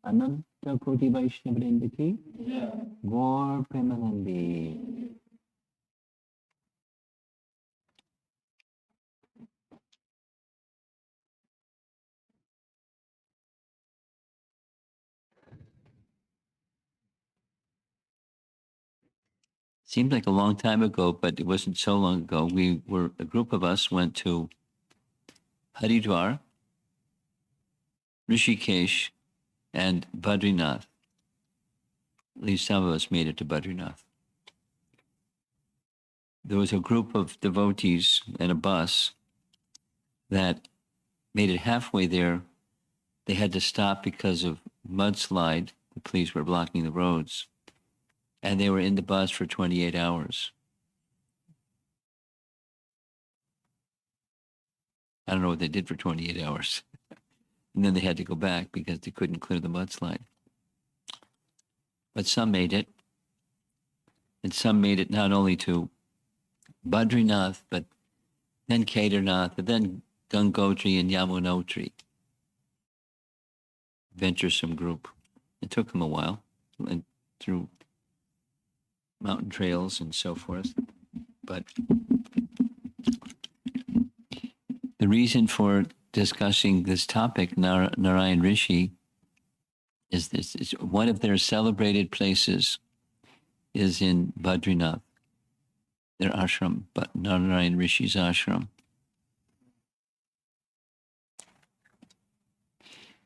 अनंत कोटि वैष्णव वृंद की गौर Premanandi. Seemed like a long time ago, but it wasn't so long ago. A group of us went to Haridwar, Rishikesh, and Badrinath. At least some of us made it to Badrinath. There was a group of devotees in a bus that made it halfway there. They had to stop because of mudslide. The police were blocking the roads. And they were in the bus for 28 hours. I don't know what they did for 28 hours. And then they had to go back because they couldn't clear the mudslide. But some made it. And some made it not only to Badrinath, but then Kedarnath, and then Gangotri and Yamunotri. Venturesome group. It took them a while, and through mountain trails and so forth. But the reason for discussing this topic, Nara Narayana Rishi, is this. It's one of their celebrated places is in Badrinath, their ashram, but Nara Narayana Rishi's ashram.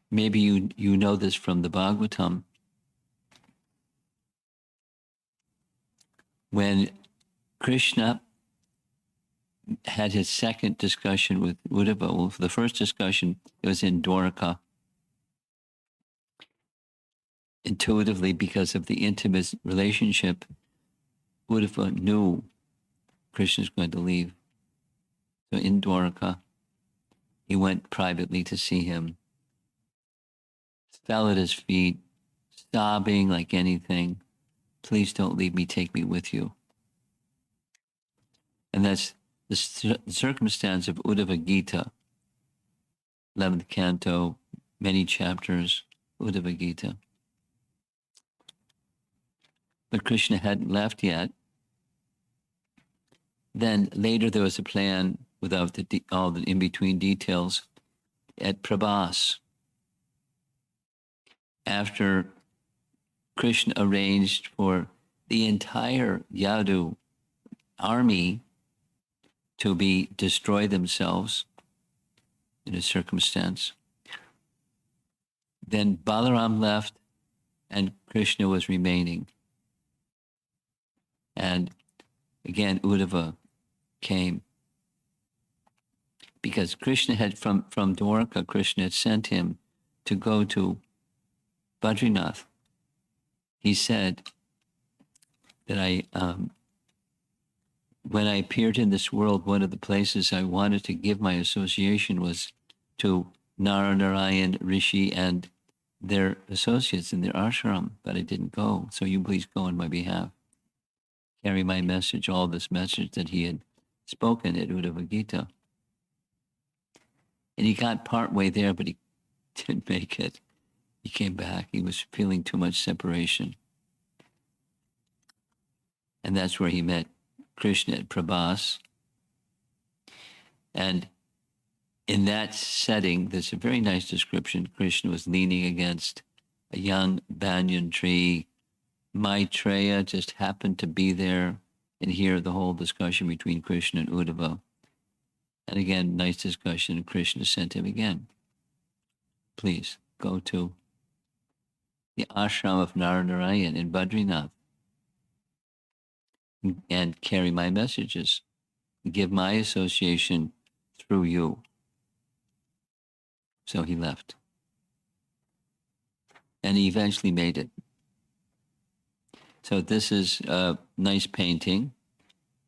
Maybe you know this from the Bhagavatam. When Krishna had his second discussion with Uddhava, well, for the first discussion, it was in Dwarka. Intuitively, because of the intimate relationship, Uddhava knew Krishna was going to leave. So in Dwarka, he went privately to see him, fell at his feet, sobbing like anything. Please don't leave me, take me with you. And that's the circumstance of Uddhava Gita, 11th canto, many chapters, Uddhava Gita. But Krishna hadn't left yet. Then later there was a plan without all the in-between details at Prabhas. After Krishna arranged for the entire Yadu army to destroy themselves in a circumstance, then Balaram left and Krishna was remaining. And again, Uddhava came. Because Krishna had, from Dwarka, Krishna had sent him to go to Badrinath. He said that when I appeared in this world, one of the places I wanted to give my association was to Nara Narayana Rishi and their associates in their ashram, but I didn't go. So you please go on my behalf. Carry my message, all this message that he had spoken at Uddhava Gita. And he got part way there, but he didn't make it. He came back. He was feeling too much separation. And that's where he met Krishna at Prabhas. And in that setting, there's a very nice description. Krishna was leaning against a young banyan tree. Maitreya just happened to be there and hear the whole discussion between Krishna and Uddhava. And again, nice discussion, and Krishna sent him again. Please go to the ashram of Nara Narayana in Badrinath and carry my messages. Give my association through you. So he left. And he eventually made it. So this is a nice painting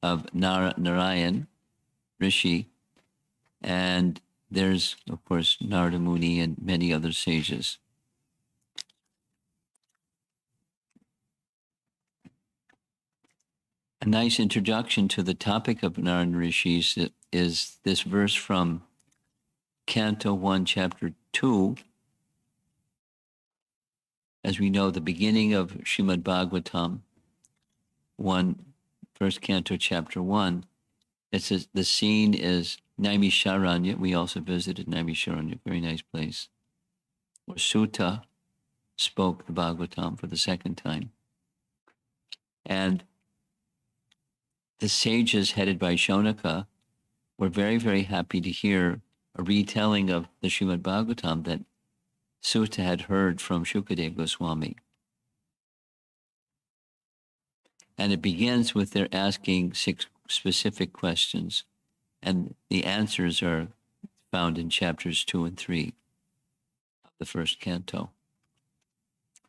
of Nara Narayana Rishi. And there's, of course, Narada Muni and many other sages. A nice introduction to the topic of Narayana Rishis is this verse from Canto 1, Chapter 2. As we know, the beginning of Srimad Bhagavatam, first canto, chapter 1, it says the scene is Naimisharanya. We also visited Naimisharanya, very nice place, where Sutta spoke the Bhagavatam for the second time. And the sages headed by Shonaka were very, very happy to hear a retelling of the Srimad Bhagavatam that Sutta had heard from Shukadeva Goswami. And it begins with their asking 6 specific questions, and the answers are found in chapters 2 and 3 of the first canto.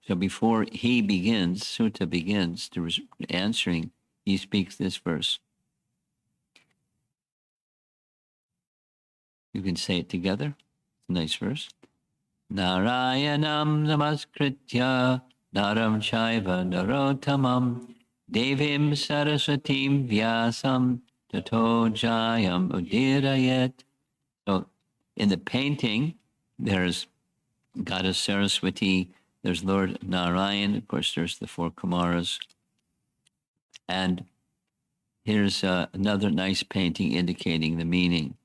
So before he begins, Sutta begins to answering, he speaks this verse. You can say it together. It's a nice verse. Narayanam namaskritya naram chaiva narottamam devim saraswatim vyasam tato jayam udirayet. So in the painting, there's Goddess Saraswati, there's Lord Narayan, of course there's the 4 Kumaras. And here's another nice painting indicating the meaning.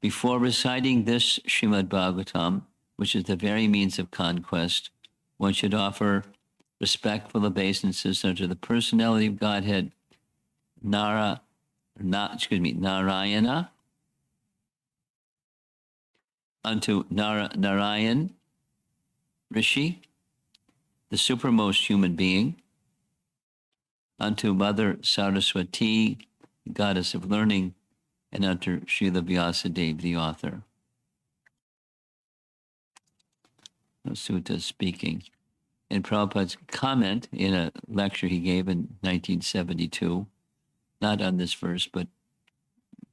Before reciting this Srimad Bhagavatam, which is the very means of conquest, one should offer respectful obeisances unto the personality of Godhead, Narayana, unto Nara Narayana Rishi, the supermost human being, unto Mother Saraswati, goddess of learning, and unto Srila Vyasadeva, the author. Sutta speaking. In Prabhupada's comment in a lecture he gave in 1972, not on this verse, but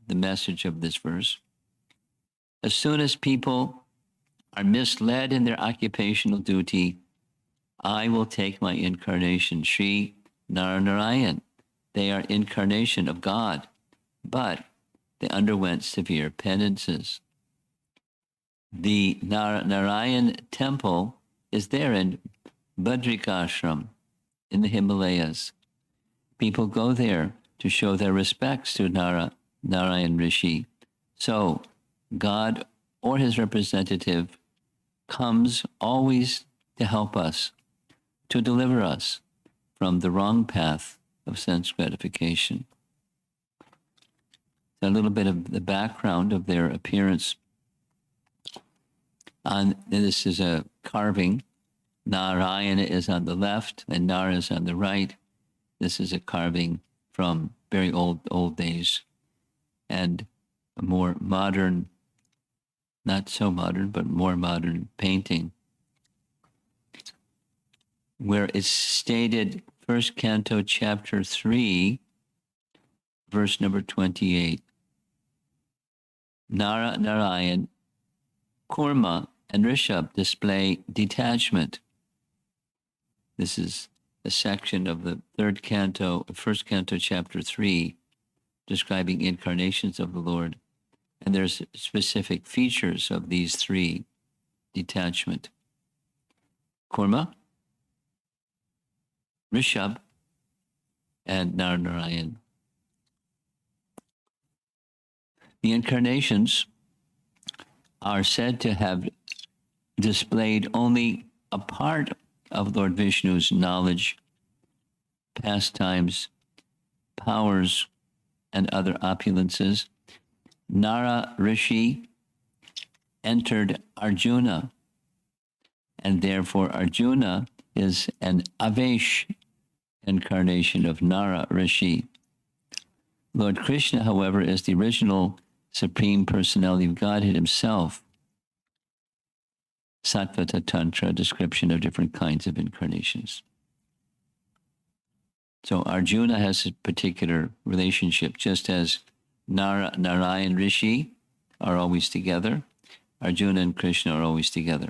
the message of this verse, as soon as people are misled in their occupational duty, I will take my incarnation, Sri Nara Narayana. They are incarnation of God, but they underwent severe penances. The Nara Narayana temple is there in Badrinath in the Himalayas. People go there to show their respects to Nara Narayana Rishi. So God or his representative comes always to help us, to deliver us from the wrong path of sense gratification. A little bit of the background of their appearance. This is a carving. Narayana is on the left and Nara is on the right. This is a carving from very old days, and a more modern, not so modern, but more modern painting, where it's stated, first canto, chapter 3, verse number 28. Nara Narayan, Kurma, and Rishabh display detachment. This is a section of the first canto, chapter 3, describing incarnations of the Lord. And there's specific features of these 3: detachment. Kurma, Rishabh, and Nara Narayan. The incarnations are said to have displayed only a part of Lord Vishnu's knowledge, pastimes, powers, and other opulences. Nara Rishi entered Arjuna, and therefore Arjuna is an Avesh incarnation of Nara Rishi. Lord Krishna, however, is the original Supreme Personality of Godhead himself. Sattvata Tantra, description of different kinds of incarnations. So Arjuna has a particular relationship, just as Nara Narayana Rishi are always together. Arjuna and Krishna are always together.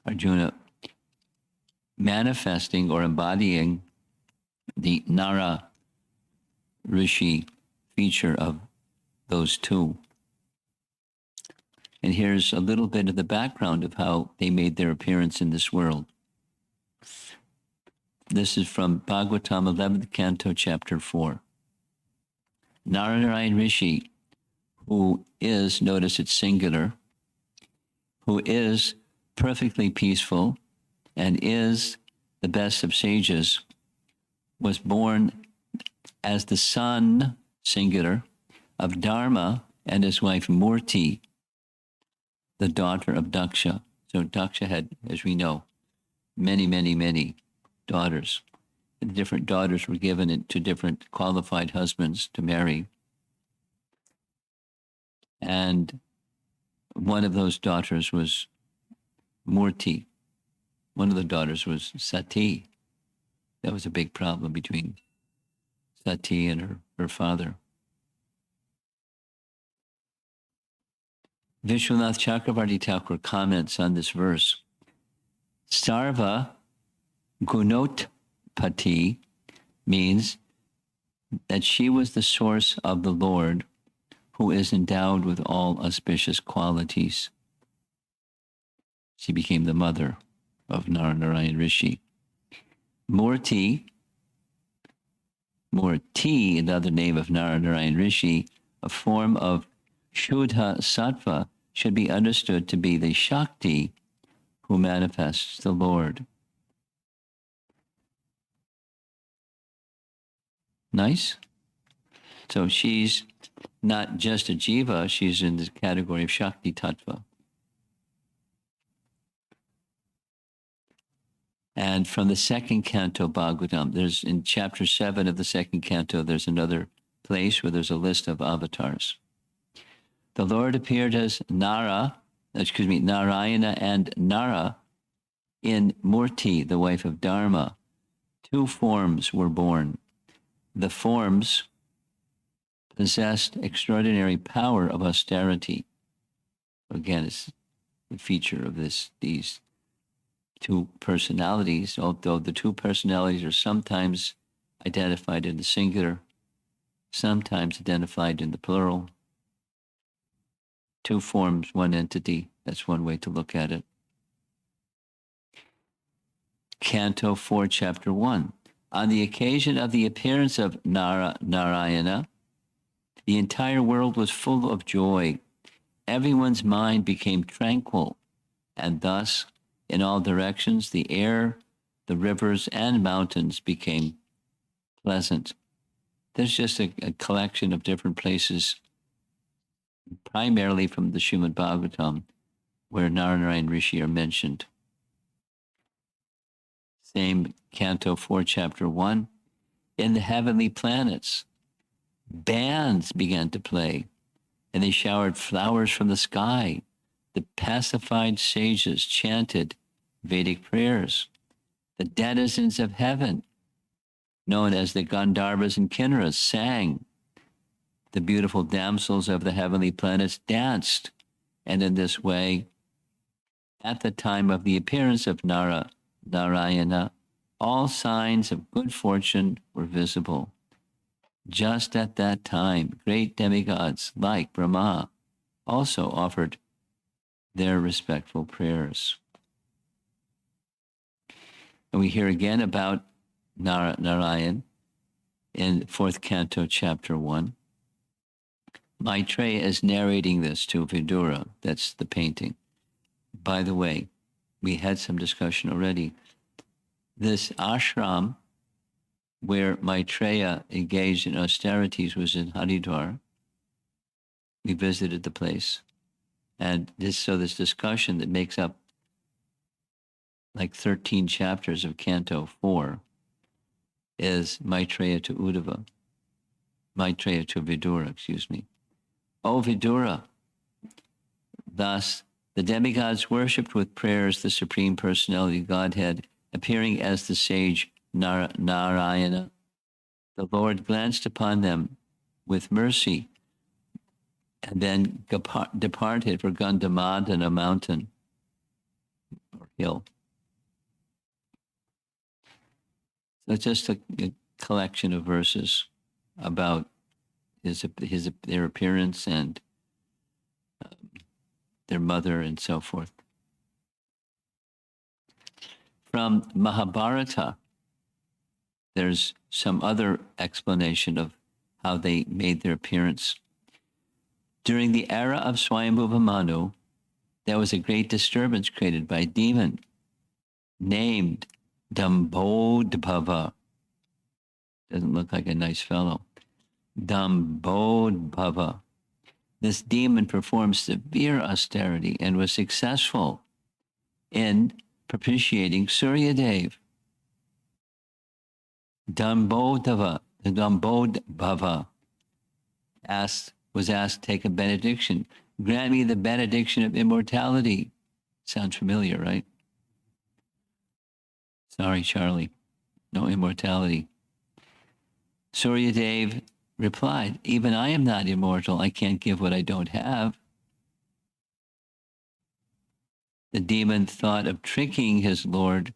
Arjuna manifesting or embodying the Nara Rishi feature of those two. And here's a little bit of the background of how they made their appearance in this world. This is from Bhagavatam 11th Canto, Chapter 4. Nara Narayana Rishi, who is, notice it's singular, who is perfectly peaceful and is the best of sages, was born as the son, singular, of Dharma and his wife Murti, the daughter of Daksha. So Daksha had, as we know, many, many, many daughters. And different daughters were given to different qualified husbands to marry. And one of those daughters was Murti. One of the daughters was Sati. That was a big problem between Sati and her father. Vishwanath Chakravarti Thakur comments on this verse. Sarva Gunotpati means that she was the source of the Lord, who is endowed with all auspicious qualities. She became the mother of Nara Narayana Rishi. Murti, another name of Nara Narayana Rishi, a form of Shuddha Sattva, should be understood to be the Shakti who manifests the Lord. Nice? So she's not just a jiva, she's in the category of Shakti Tattva. And from the second canto Bhagavatam, there's in chapter 7 of the second canto, there's another place where there's a list of avatars. The Lord appeared as Narayana and Nara in Murti, the wife of Dharma. Two forms were born. The forms possessed extraordinary power of austerity. Again, it's the feature of these two personalities, although the two personalities are sometimes identified in the singular, sometimes identified in the plural. Two forms, one entity. That's one way to look at it. Canto 4, Chapter 1. On the occasion of the appearance of Nara Narayana, the entire world was full of joy. Everyone's mind became tranquil, and thus, in all directions, the air, the rivers, and mountains became pleasant. There's just a collection of different places, primarily from the Srimad Bhagavatam, where Nara Narayana Rishi are mentioned. Same Canto 4, Chapter 1. In the heavenly planets, bands began to play, and they showered flowers from the sky. The pacified sages chanted Vedic prayers. The denizens of heaven, known as the Gandharvas and Kinnaras, sang. The beautiful damsels of the heavenly planets danced, and in this way, at the time of the appearance of Narayana, all signs of good fortune were visible. Just at that time, great demigods like Brahma also offered their respectful prayers. And we hear again about Nara Narayan in 4th Canto, Chapter 1. Maitreya is narrating this to Vidura. That's the painting. By the way, we had some discussion already. This ashram where Maitreya engaged in austerities was in Haridwar. We visited the place. And this discussion that makes up like 13 chapters of Canto 4 is Maitreya to Uddhava. Maitreya to Vidura, excuse me. O Vidura, thus the demigods worshipped with prayers the Supreme Personality of Godhead, appearing as the sage Narayana. The Lord glanced upon them with mercy and then departed for Gandhamadana mountain or hill. So it's just a collection of verses about their appearance and their mother and so forth. From Mahabharata, there's some other explanation of how they made their appearance. During the era of Swayambhuva Manu, there was a great disturbance created by a demon named Dambodbhava. Doesn't look like a nice fellow. Dambodbhava. This demon performed severe austerity and was successful in propitiating Suryadev. Dambodbhava was asked to take a benediction. Grant me the benediction of immortality. Sounds familiar, right? Sorry, Charlie. No immortality. Suryadev replied, even I am not immortal. I can't give what I don't have. The demon thought of tricking his lord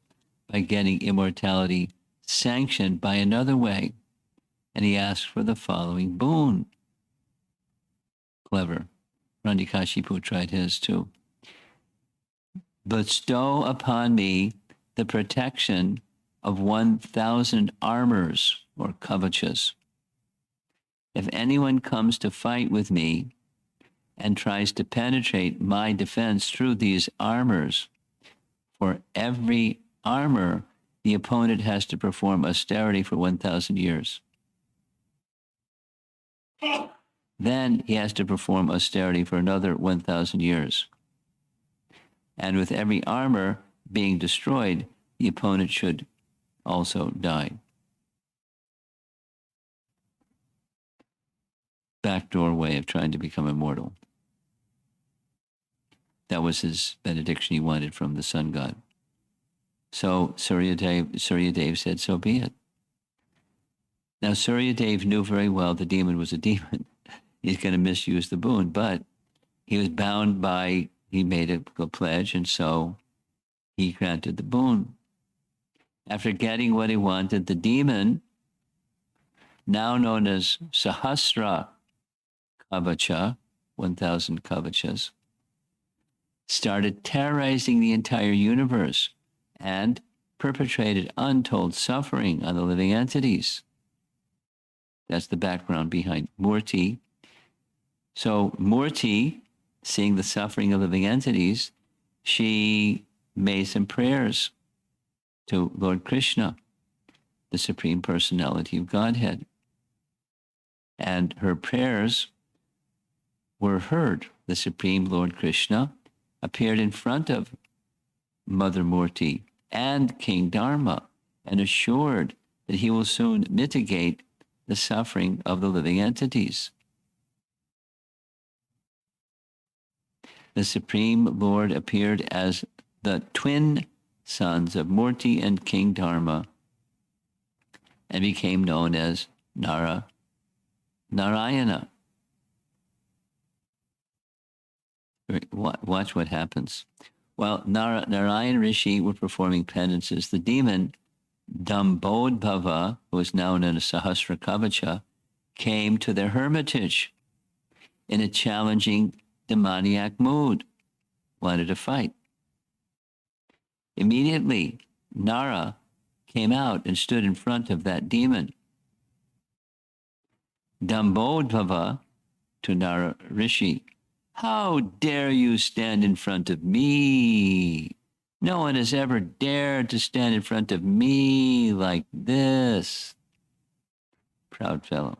by getting immortality sanctioned by another way, and he asked for the following boon. Clever. Randikashipu tried his too. Bestow upon me the protection of 1,000 armors or kavachas. If anyone comes to fight with me and tries to penetrate my defense through these armors, for every armor, the opponent has to perform austerity for 1,000 years. Then he has to perform austerity for another 1,000 years. And with every armor being destroyed, the opponent should also die. Backdoor way of trying to become immortal. That was his benediction he wanted from the sun god. So Suryadev said, so be it. Now Suryadev knew very well the demon was a demon. He's going to misuse the boon, but he was bound by, he made a pledge, and so he granted the boon. After getting what he wanted, the demon, now known as Sahasra Kavacha, 1,000 Kavachas, started terrorizing the entire universe and perpetrated untold suffering on the living entities. That's the background behind Murti. So Murti, seeing the suffering of living entities, she made some prayers to Lord Krishna, the Supreme Personality of Godhead. And her prayers were heard. The Supreme Lord Krishna appeared in front of Mother Murti and King Dharma and assured that he will soon mitigate the suffering of the living entities. The Supreme Lord appeared as the twin sons of Murti and King Dharma and became known as Nara Narayana. Watch what happens. While Nara Narayana Rishi were performing penances, the demon Dambodbhava, who is now known as Sahasra Kavacha, came to their hermitage in a challenging demoniac mood, wanted to fight. Immediately, Nara came out and stood in front of that demon. Dambodbhava to Nara Rishi, how dare you stand in front of me? No one has ever dared to stand in front of me like this. Proud fellow.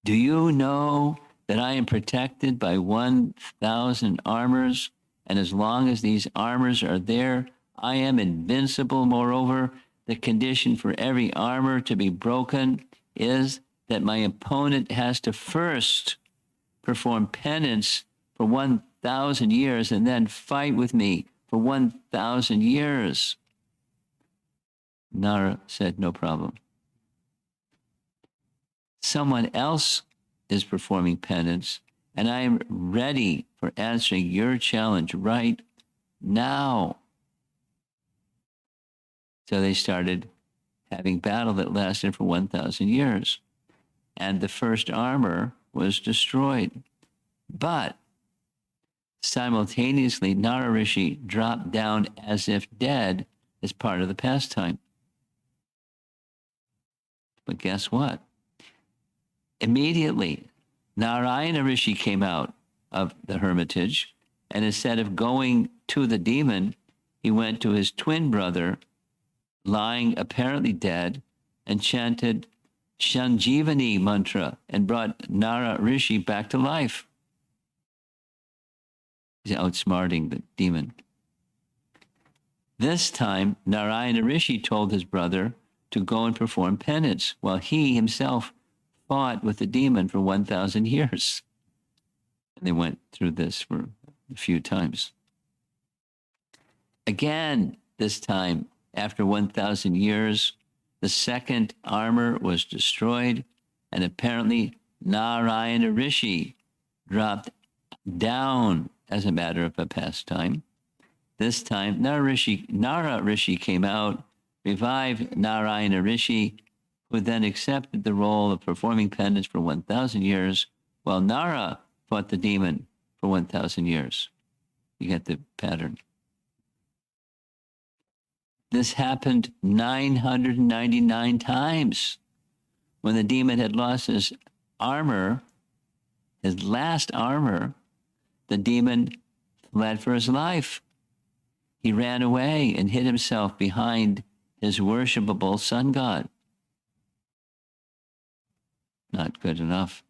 Do you know that I am protected by 1,000 armors, and as long as these armors are there, I am invincible? Moreover, the condition for every armor to be broken is that my opponent has to first perform penance for 1,000 years and then fight with me for 1,000 years. Nara said, no problem. Someone else is performing penance, and I am ready for answering your challenge right now. So they started having battle that lasted for 1,000 years. And the first armor was destroyed. But Simultaneously, Nara Rishi dropped down as if dead as part of the pastime. But guess what? Immediately, Narayana Rishi came out of the hermitage, and instead of going to the demon, he went to his twin brother, lying apparently dead, and chanted Shanjivani mantra and brought Nara Rishi back to life. He's outsmarting the demon. This time, Narayana Rishi told his brother to go and perform penance, while he himself fought with the demon for 1,000 years. And they went through this for a few times. Again, this time, after 1,000 years, the second armor was destroyed, and apparently Narayana Rishi dropped down as a matter of a pastime. This time, Nara Rishi came out, revived Narayana Rishi, who then accepted the role of performing penance for 1,000 years, while Nara fought the demon for 1,000 years. You get the pattern. This happened 999 times. When the demon had lost his armor, his last armor, the demon fled for his life. He ran away and hid himself behind his worshipable sun god. Not good enough.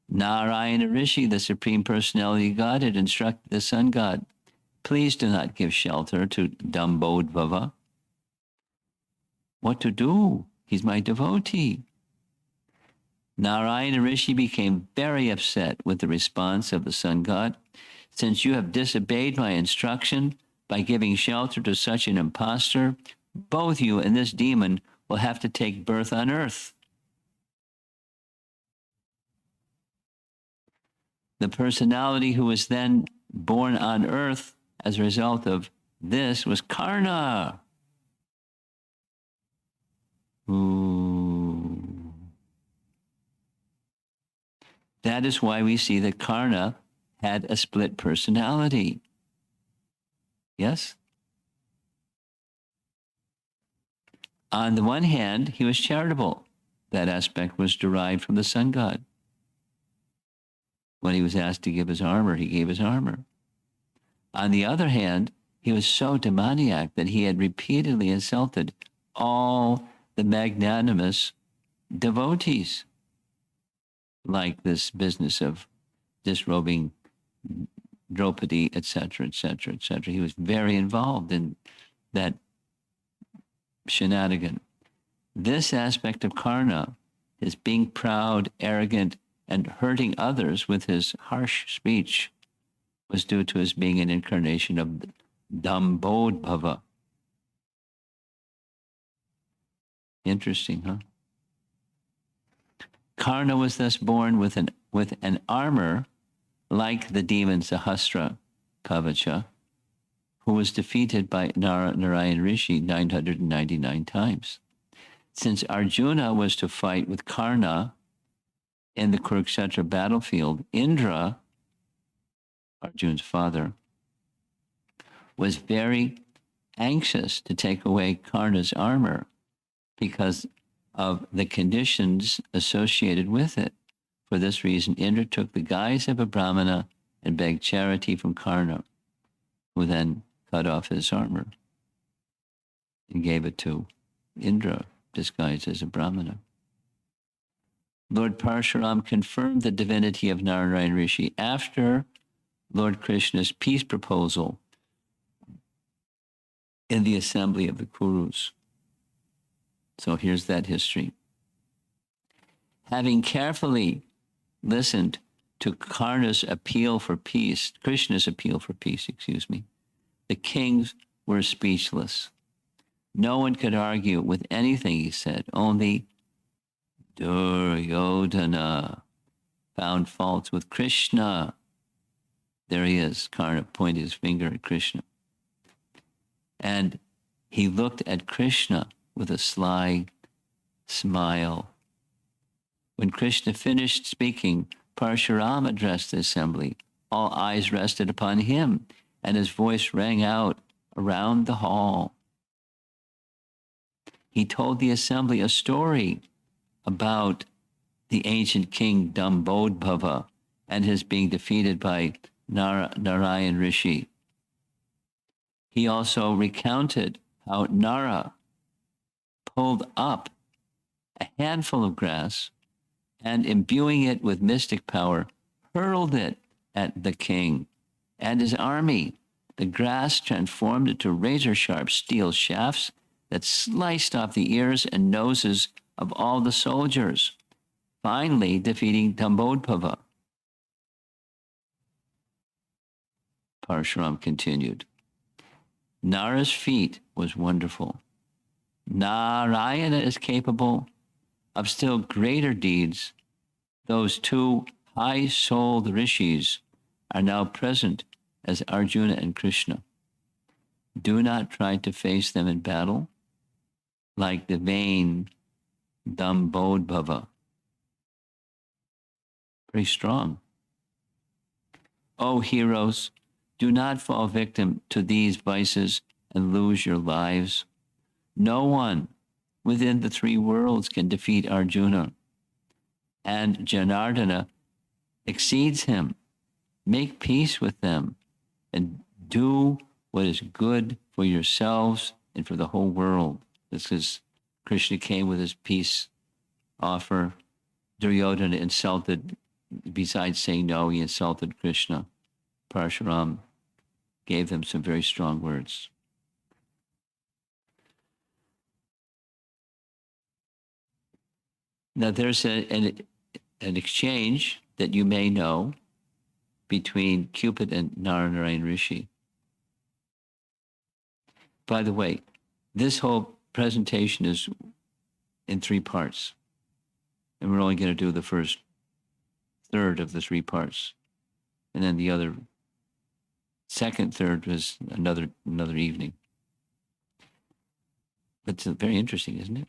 Narayana Rishi, the Supreme Personality of Godhead, instructed the sun god, please do not give shelter to Dambodhava. What to do? He's my devotee. Narayana Rishi became very upset with the response of the sun god. Since you have disobeyed my instruction by giving shelter to such an impostor, both you and this demon will have to take birth on earth. The personality who was then born on earth as a result of this was Karna. Ooh. That is why we see that Karna had a split personality. Yes? On the one hand, he was charitable. That aspect was derived from the sun god. When he was asked to give his armor, he gave his armor. On the other hand, he was so demoniac that he had repeatedly insulted all the magnanimous devotees, like this business of disrobing Draupadi, etc., etc., etc. He was very involved in that shenanigan. This aspect of Karna, his being proud, arrogant, and hurting others with his harsh speech, was due to his being an incarnation of Dambodhava. Interesting, huh? Karna was thus born with an armor like the demon Sahasra Kavacha, who was defeated by Nara Narayana Rishi 999 times. Since Arjuna was to fight with Karna in the Kurukshetra battlefield, Indra, Arjuna's father, was very anxious to take away Karna's armor because of the conditions associated with it. For this reason, Indra took the guise of a Brahmana and begged charity from Karna, who then cut off his armor and gave it to Indra, disguised as a Brahmana. Lord Parshuram confirmed the divinity of Narayana Rishi after Lord Krishna's peace proposal in the assembly of the Kurus. So here's that history. Having carefully listened to Karna's appeal for peace, Krishna's appeal for peace, the kings were speechless. No one could argue with anything he said. Only Duryodhana found faults with Krishna. There he is. Karna pointed his finger at Krishna. And he looked at Krishna with a sly smile. When Krishna finished speaking, Parshuram addressed the assembly. all eyes rested upon him, and his voice rang out around the hall. He told the assembly a story about the ancient king Dambodbhava and his being defeated by Nara Narayana Rishi. He also recounted how Nara pulled up a handful of grass and, imbuing it with mystic power, hurled it at the king and his army. The grass transformed into razor-sharp steel shafts that sliced off the ears and noses of all the soldiers, finally defeating Dambodbhava. Parshuram continued. Nara's feat was wonderful. Narayana is capable of still greater deeds. Those two high-souled rishis are now present as Arjuna and Krishna. Do not try to face them in battle like the vain Dambodbhava. Pretty strong. O heroes, do not fall victim to these vices and lose your lives. No one within the three worlds can defeat Arjuna, and Janardana exceeds him. Make peace with them and do what is good for yourselves and for the whole world. This is Krishna came with his peace offer. Duryodhana insulted, besides saying no, he insulted Krishna. Parshuram gave them some very strong words. Now there's an exchange that you may know between Cupid and Nara Narayana Rishi. By the way, this whole presentation is in 3 parts, and we're only going to do the first third of the 3 parts, and then the other second third was another evening. But it's very interesting, isn't it?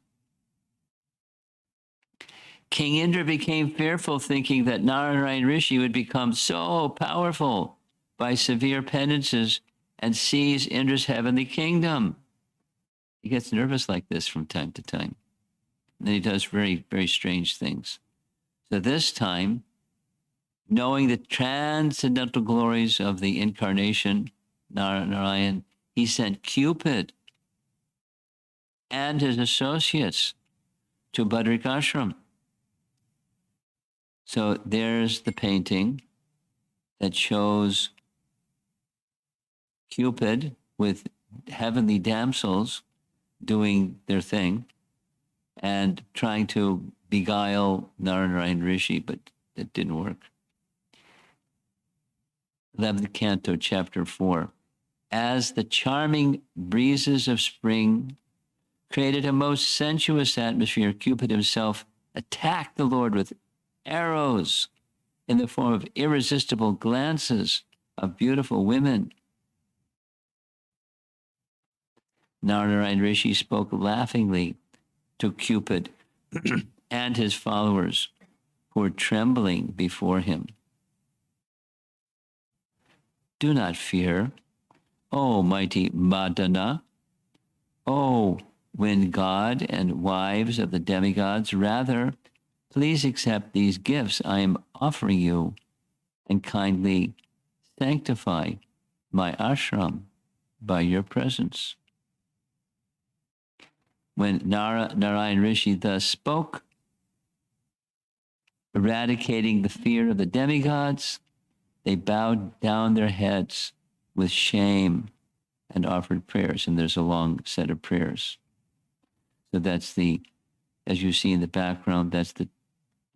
King Indra became fearful, thinking that Nara Narayana Rishi would become so powerful by severe penances and seize Indra's heavenly kingdom. He gets nervous like this from time to time. And then he does very, very strange things. So this time, knowing the transcendental glories of the incarnation, Nara Narayan, he sent Cupid and his associates to Badrinath. So there's the painting that shows Cupid with heavenly damsels doing their thing and trying to beguile Nara Narayana Rishi, but it didn't work. 11th Canto, Chapter 4. As the charming breezes of spring created a most sensuous atmosphere, Cupid himself attacked the Lord with arrows in the form of irresistible glances of beautiful women. Nara Narayana Rishi spoke laughingly to Cupid and his followers, who were trembling before him. Do not fear, O mighty Madana, O wind god and wives of the demigods. Rather, please accept these gifts I am offering you and kindly sanctify my ashram by your presence. When Nara Narayana Rishi thus spoke, eradicating the fear of the demigods, they bowed down their heads with shame and offered prayers. And there's a long set of prayers. So that's the, as you see in the background, that's the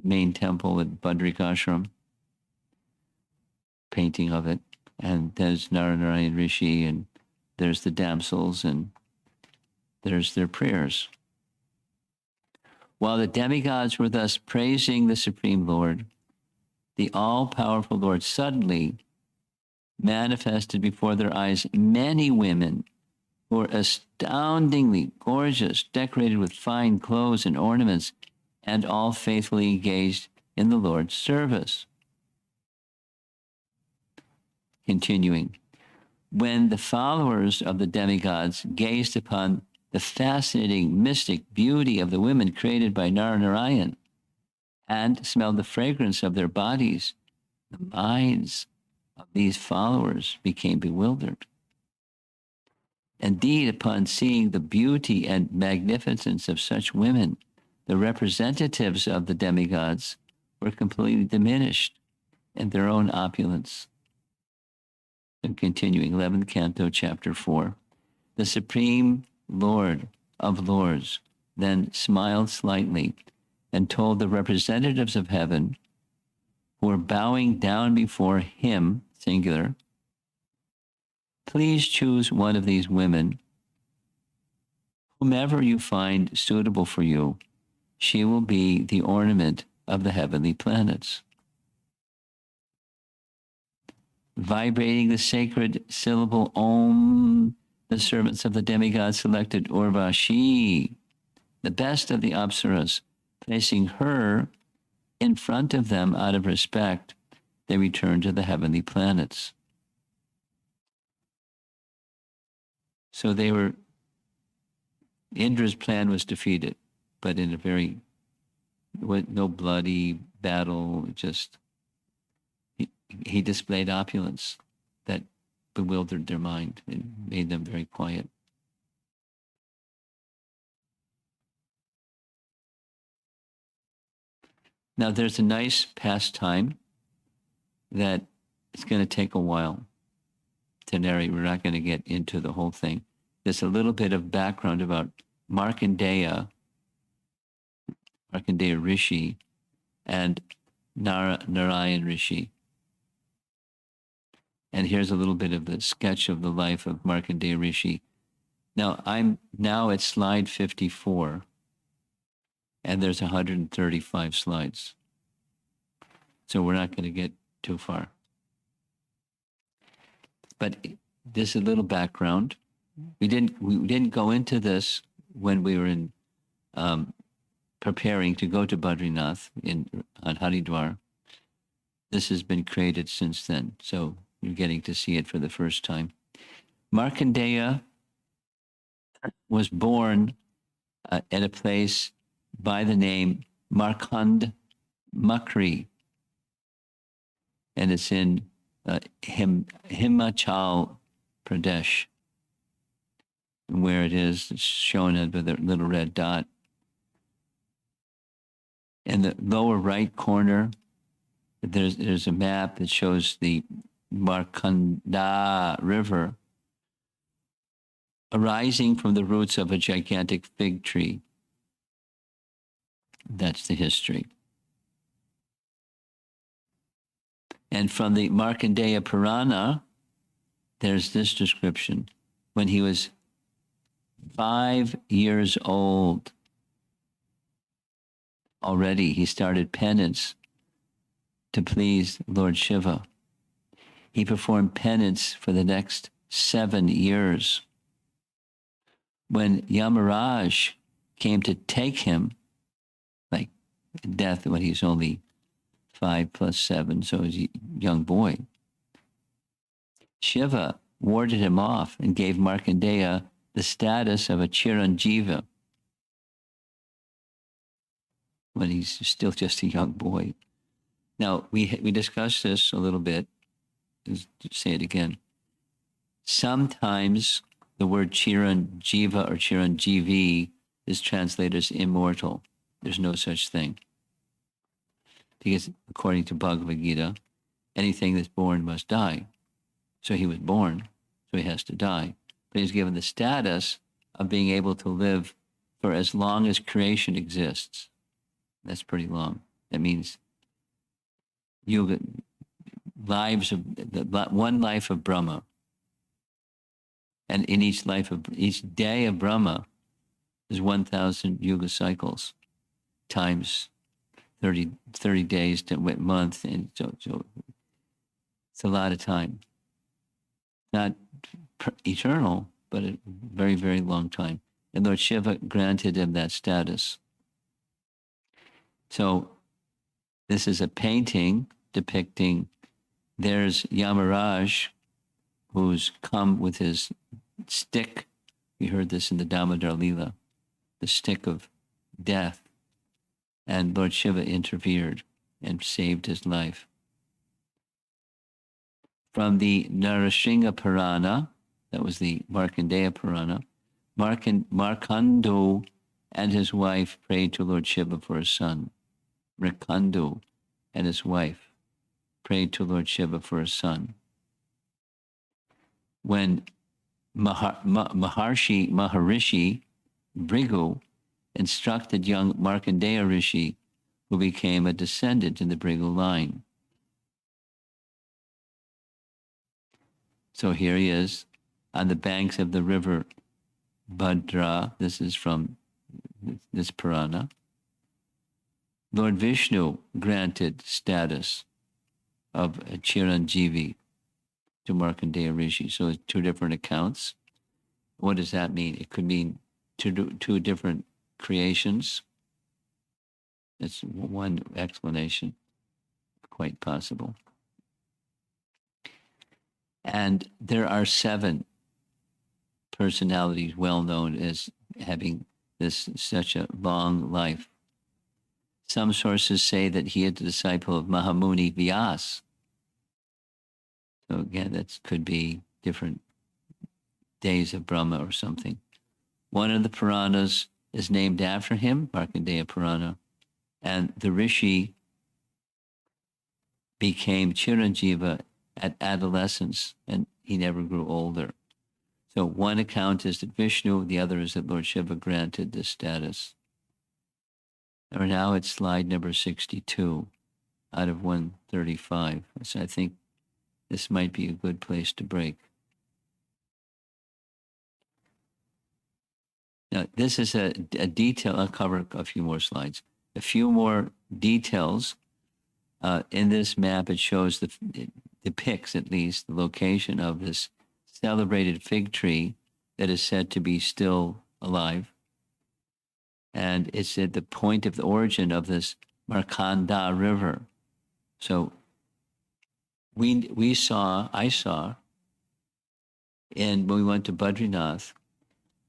main temple at Badrinath, painting of it. And there's Nara Narayana Rishi, and there's the damsels, and there's their prayers. While the demigods were thus praising the Supreme Lord, the all-powerful Lord suddenly manifested before their eyes many women who were astoundingly gorgeous, decorated with fine clothes and ornaments, and all faithfully engaged in the Lord's service. Continuing, when the followers of the demigods gazed upon the fascinating mystic beauty of the women created by Nara Narayana and smelled the fragrance of their bodies, the minds of these followers became bewildered. Indeed, upon seeing the beauty and magnificence of such women, the representatives of the demigods were completely diminished in their own opulence. And continuing, 11th canto, chapter 4. The Supreme Lord of Lords then smiled slightly and told the representatives of heaven who were bowing down before him, singular, please choose one of these women. Whomever you find suitable for you, she will be the ornament of the heavenly planets. Vibrating the sacred syllable Om, the servants of the demigod selected Urvashi, the best of the Apsaras, placing her in front of them out of respect. They returned to the heavenly planets. So they were, Indra's plan was defeated, but in a very, no bloody battle, just, he displayed opulence that bewildered their mind and made them very quiet. Now, there's a nice pastime that it's going to take a while to narrate. We're not going to get into the whole thing. There's a little bit of background about Markandeya Rishi, and Nara Narayana Rishi. And here's a little bit of the sketch of the life of Markandeya Rishi. Now, I'm now at slide 54, and there's 135 slides. So we're not going to get too far. But this is a little background. We didn't go into this when we were in preparing to go to Badrinath on Haridwar. This has been created since then, so you're getting to see it for the first time. Markandeya was born at a place by the name Markand Makri, and it's in Himachal Pradesh. And where it is, it's shown with a little red dot. In the lower right corner, there's a map that shows the Markandeya River arising from the roots of a gigantic fig tree. That's the history. And from the Markandeya Purana, there's this description. When he was 5 years old, already he started penance to please Lord Shiva. He performed penance for the next 7 years. When Yamaraj came to take him, like death when he's only 5 plus 7, so he's a young boy, Shiva warded him off and gave Markandeya the status of a Chiranjiva when he's still just a young boy. Now, we discussed this a little bit. Let's say it again. Sometimes the word Chiranjiva or Chiranjivi is translated as immortal. There's no such thing. Because according to Bhagavad Gita, anything that's born must die. So he was born, so he has to die. But he's given the status of being able to live for as long as creation exists. That's pretty long. That means yuga, one life of Brahma. And in each day of Brahma is 1,000 yuga cycles times 30 days to a month. And so it's a lot of time. Not eternal, but a very, very long time. And Lord Shiva granted him that status. So this is a painting depicting, there's Yamaraj who's come with his stick. We heard this in the Damodar Leela, the stick of death. And Lord Shiva interfered and saved his life. From the Narasingha Purana, that was the Markandeya Purana, Markandu and his wife prayed to Lord Shiva for a son. Markandu and his wife prayed to Lord Shiva for a son. When Maharishi Bhrigu instructed young Markandeya Rishi, who became a descendant in the Bhrigu line. So here he is on the banks of the river Badra. This is from this Purana. Lord Vishnu granted status of a Chiranjeevi to Markandeya Rishi. So it's two different accounts. What does that mean? It could mean two different creations. It's one explanation, quite possible. And there are 7 personalities well known as having such a long life. Some sources say that he is the disciple of Mahamuni Vyas. So again, that could be different days of Brahma or something. One of the Puranas is named after him, Markandeya Purana, and the Rishi became Chiranjeeva at adolescence, and he never grew older. So one account is that Vishnu, the other is that Lord Shiva granted this status. Or now it's slide number 62 out of 135. So I think this might be a good place to break. Now, this is a detail. I'll cover a few more slides. A few more details. In this map, it shows it depicts at least the location of this celebrated fig tree that is said to be still alive. And it's at the point of the origin of this Markandeya River. So I saw, and when we went to Badrinath,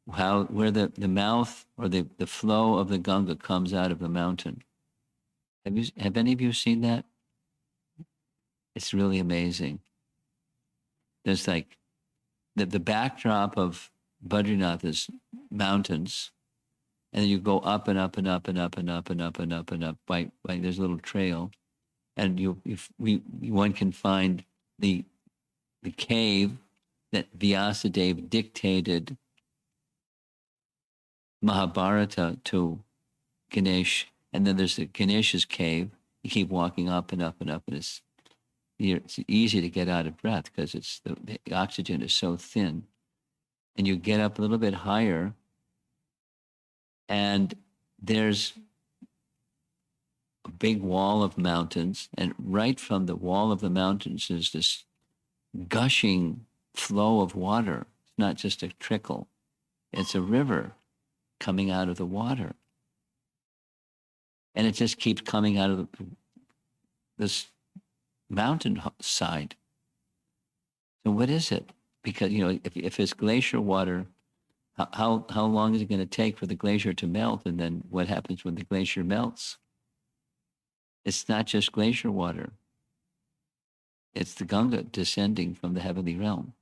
where the mouth or the flow of the Ganga comes out of the mountain. Have any of you seen that? It's really amazing. There's like the backdrop of Badrinath is mountains, and then you go up and up and up and up and up and up and up and up by there's a little trail, and one can find the cave that Vyasadeva dictated Mahabharata to Ganesh, and then there's the Ganesh's cave. You keep walking up and up and up, and it's easy to get out of breath because the oxygen is so thin. And you get up a little bit higher, and there's a big wall of mountains, and right from the wall of the mountains is this gushing flow of water. It's not just a trickle, it's a river coming out of the water. And it just keeps coming out of this mountain side. So what is it? Because, if it's glacier water, how long is it going to take for the glacier to melt? And then what happens when the glacier melts? It's not just glacier water. It's the Ganga descending from the heavenly realm.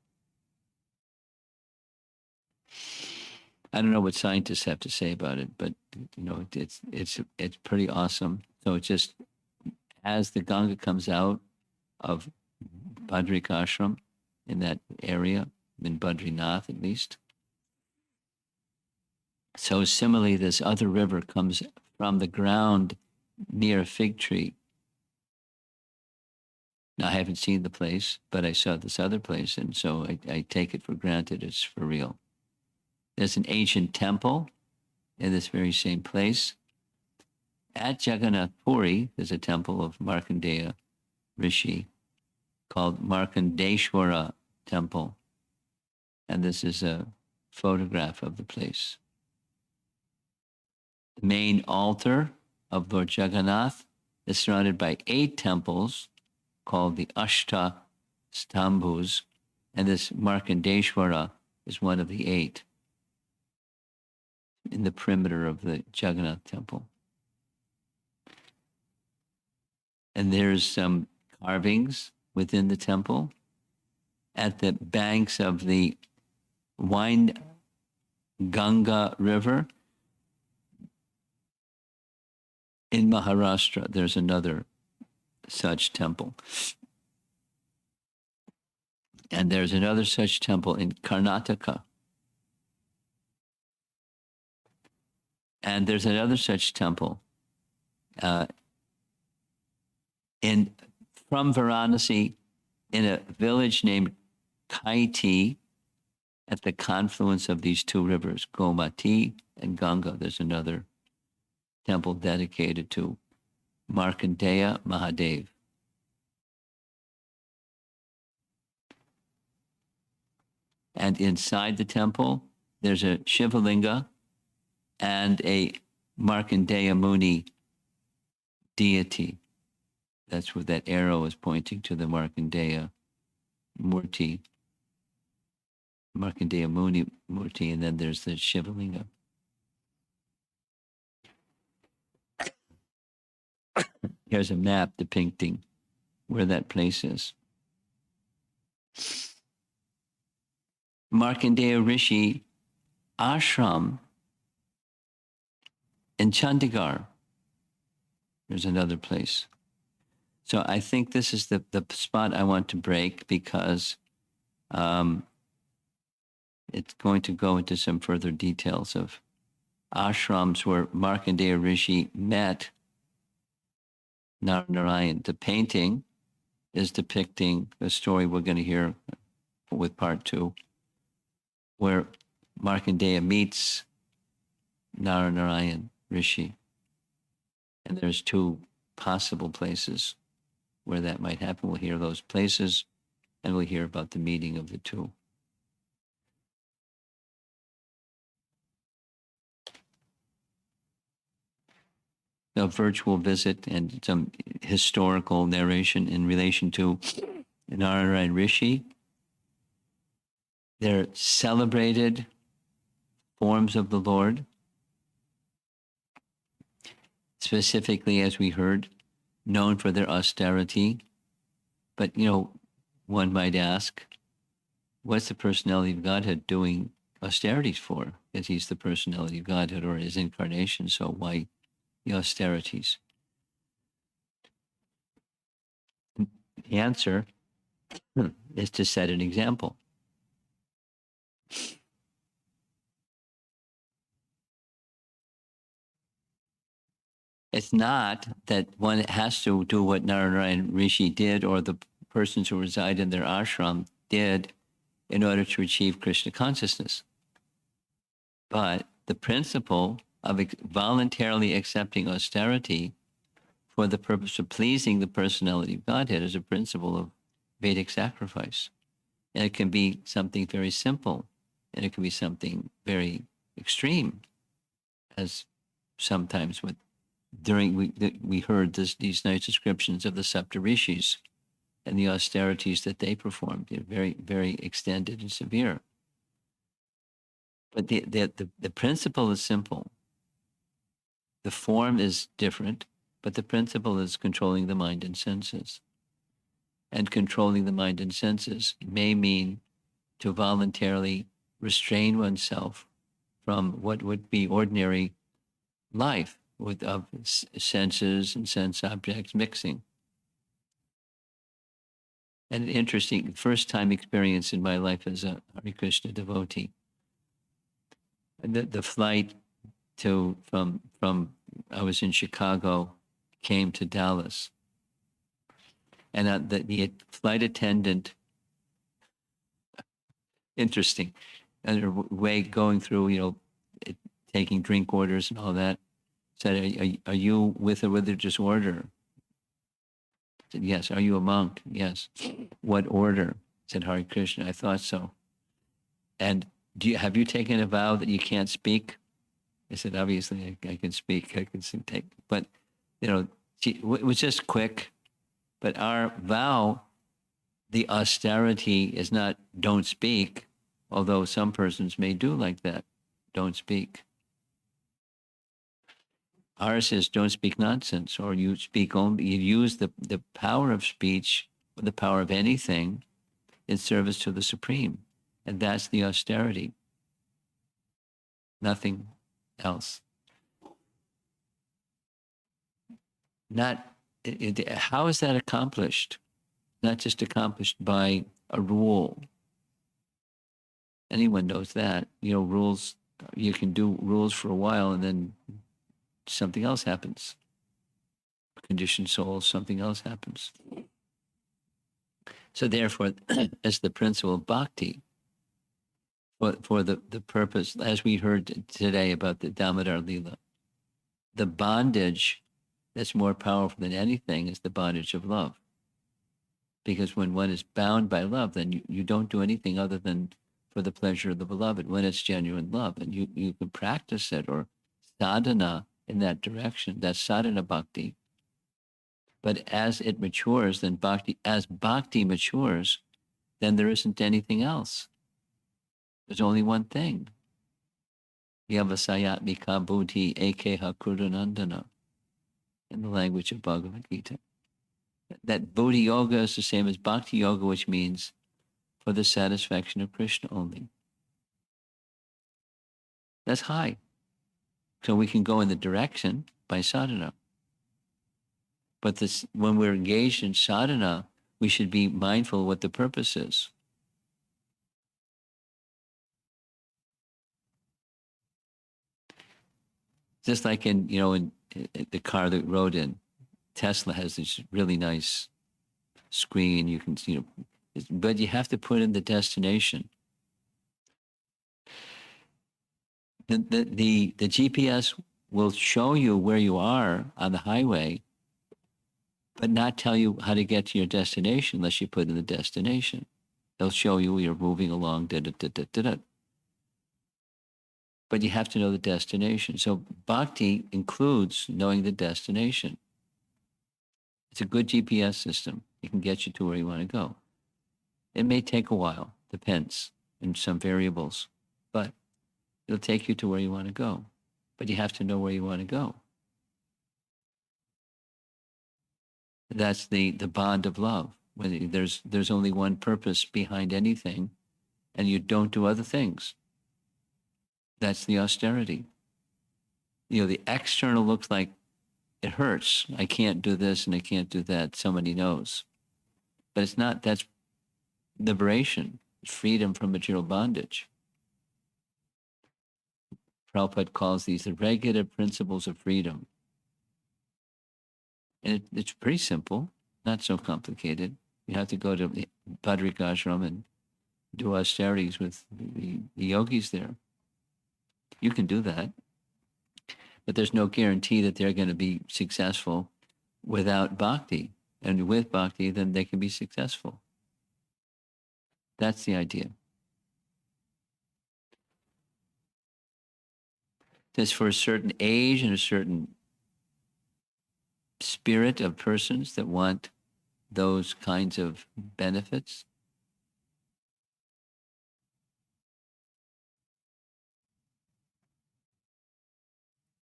I don't know what scientists have to say about it, but it's pretty awesome. So it just, as the Ganga comes out of Badrika Ashram in that area, in Badrinath at least. So similarly, this other river comes from the ground near a fig tree. Now, I haven't seen the place, but I saw this other place, and so I take it for granted it's for real. There's an ancient temple in this very same place. At Jagannath Puri, there's a temple of Markandeya Rishi called Markandeshwara Temple. And this is a photograph of the place. The main altar of Lord Jagannath is surrounded by 8 temples called the Ashta Stambhus, And this Markandeya is one of the 8 in the perimeter of the Jagannath temple. And there's some carvings within the temple at the banks of the Wine Ganga River in Maharashtra. There's another such temple. And there's another such temple in Karnataka. And there's another such temple from Varanasi in a village named Kaiti at the confluence of these 2 rivers, Gomati and Ganga. There's another temple dedicated to Markandeya Mahadev. And inside the temple, there's a Shivalinga and a Markandeya Muni deity. That's where that arrow is pointing to, the Markandeya Murti, Markandeya Muni Murti, and then there's the Shivalinga. Here's a map depicting where that place is. Markandeya Rishi ashram in Chandigarh. There's another place. So I think this is the spot I want to break, because it's going to go into some further details of ashrams where Markandeya Rishi met Nara Narayana. The painting is depicting a story we're going to hear with part 2, where Markandeya meets Nara Narayana Rishi. And there's 2 possible places where that might happen. We'll hear those places, and we'll hear about the meeting of the 2. A virtual visit and some historical narration in relation to Nara Narayana Rishi. They're celebrated forms of the Lord, specifically, as we heard, known for their austerity. But, one might ask, what's the personality of Godhead doing austerities for? Because he's the personality of Godhead, or his incarnation, so why the austerities? The answer is to set an example. It's not that one has to do what Nara Narayana Rishi did, or the persons who reside in their ashram did, in order to achieve Krishna consciousness. But the principle of voluntarily accepting austerity for the purpose of pleasing the personality of Godhead is a principle of Vedic sacrifice. And it can be something very simple, and it can be something very extreme, as sometimes we heard these nice descriptions of the Saptarishis and the austerities that they performed. They're very, very extended and severe. But the principle is simple. The form is different, but the principle is controlling the mind and senses. And controlling the mind and senses may mean to voluntarily restrain oneself from what would be ordinary life of senses and sense objects mixing. And an interesting first-time experience in my life as a Hare Krishna devotee. The flight from I was in Chicago, came to Dallas, and the flight attendant, interesting, on her way going through, taking drink orders and all that, said, "Are you with a religious order?" I said, "Yes." "Are you a monk?" "Yes." "What order?" I said, "Hare Krishna." "I thought so." "And have you taken a vow that you can't speak?" I said, "Obviously, I can speak. I can take." But, it was just quick. But our vow the austerity is not don't speak, although some persons may do like that, don't speak. Ours is don't speak nonsense, or you speak only, you use the power of speech, or the power of anything in service to the Supreme. And that's the austerity. Nothing else. Not, how is that accomplished? Not just accomplished by a rule. Anyone knows that. Rules, you can do rules for a while and then something else happens. Conditioned souls, something else happens. So therefore, as the principle of bhakti, for the purpose, as we heard today about the Damodar Lila, the bondage that's more powerful than anything is the bondage of love. Because when one is bound by love, then you don't do anything other than for the pleasure of the beloved, when it's genuine love. And you can practice it, or sadhana in that direction. That's sadhana bhakti. But as it matures, then as bhakti matures, then there isn't anything else. There's only one thing. Yavasayatmika buddhi ekeha krudanandana, in the language of Bhagavad Gita. That buddhi yoga is the same as bhakti yoga, which means for the satisfaction of Krishna only. That's high. So we can go in the direction by sadhana. But when we're engaged in sadhana, we should be mindful of what the purpose is. Just like in the car that we rode in, Tesla has this really nice screen. You can, but you have to put in the destination. The GPS will show you where you are on the highway, but not tell you how to get to your destination unless you put in the destination. They'll show you you're moving along, but you have to know the destination. So bhakti includes knowing the destination. It's a good GPS system. It can get you to where you want to go. It may take a while, depends in some variables, but it'll take you to where you want to go. But you have to know where you want to go. That's the bond of love. When there's only one purpose behind anything, and you don't do other things. That's the austerity. The external looks like it hurts. I can't do this and I can't do that. Somebody knows. But it's not. That's liberation, freedom from material bondage. Prabhupada calls these the regulative principles of freedom. And it's pretty simple, not so complicated. You have to go to the Badrinath ashram and do austerities with the yogis there. You can do that. But there's no guarantee that they're going to be successful without bhakti. And with bhakti, then they can be successful. That's the idea. It's for a certain age and a certain spirit of persons that want those kinds of benefits.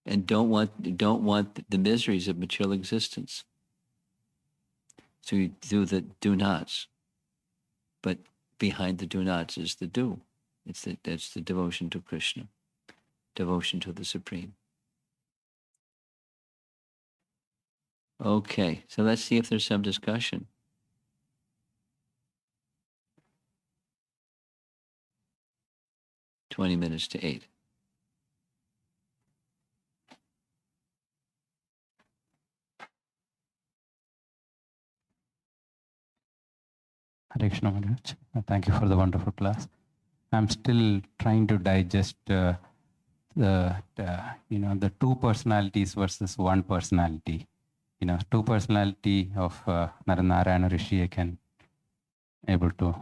And don't want the miseries of material existence. So you do the do nots. But behind the do nots is the do. That's the devotion to Krishna, devotion to the Supreme. Okay, so let's see if there's some discussion. "20 minutes to 8. Hare Krishna Maharaj. Thank you for the wonderful class. I'm still trying to digest the two personalities versus one personality. Two personality of Nara Narayana Rishi I can able to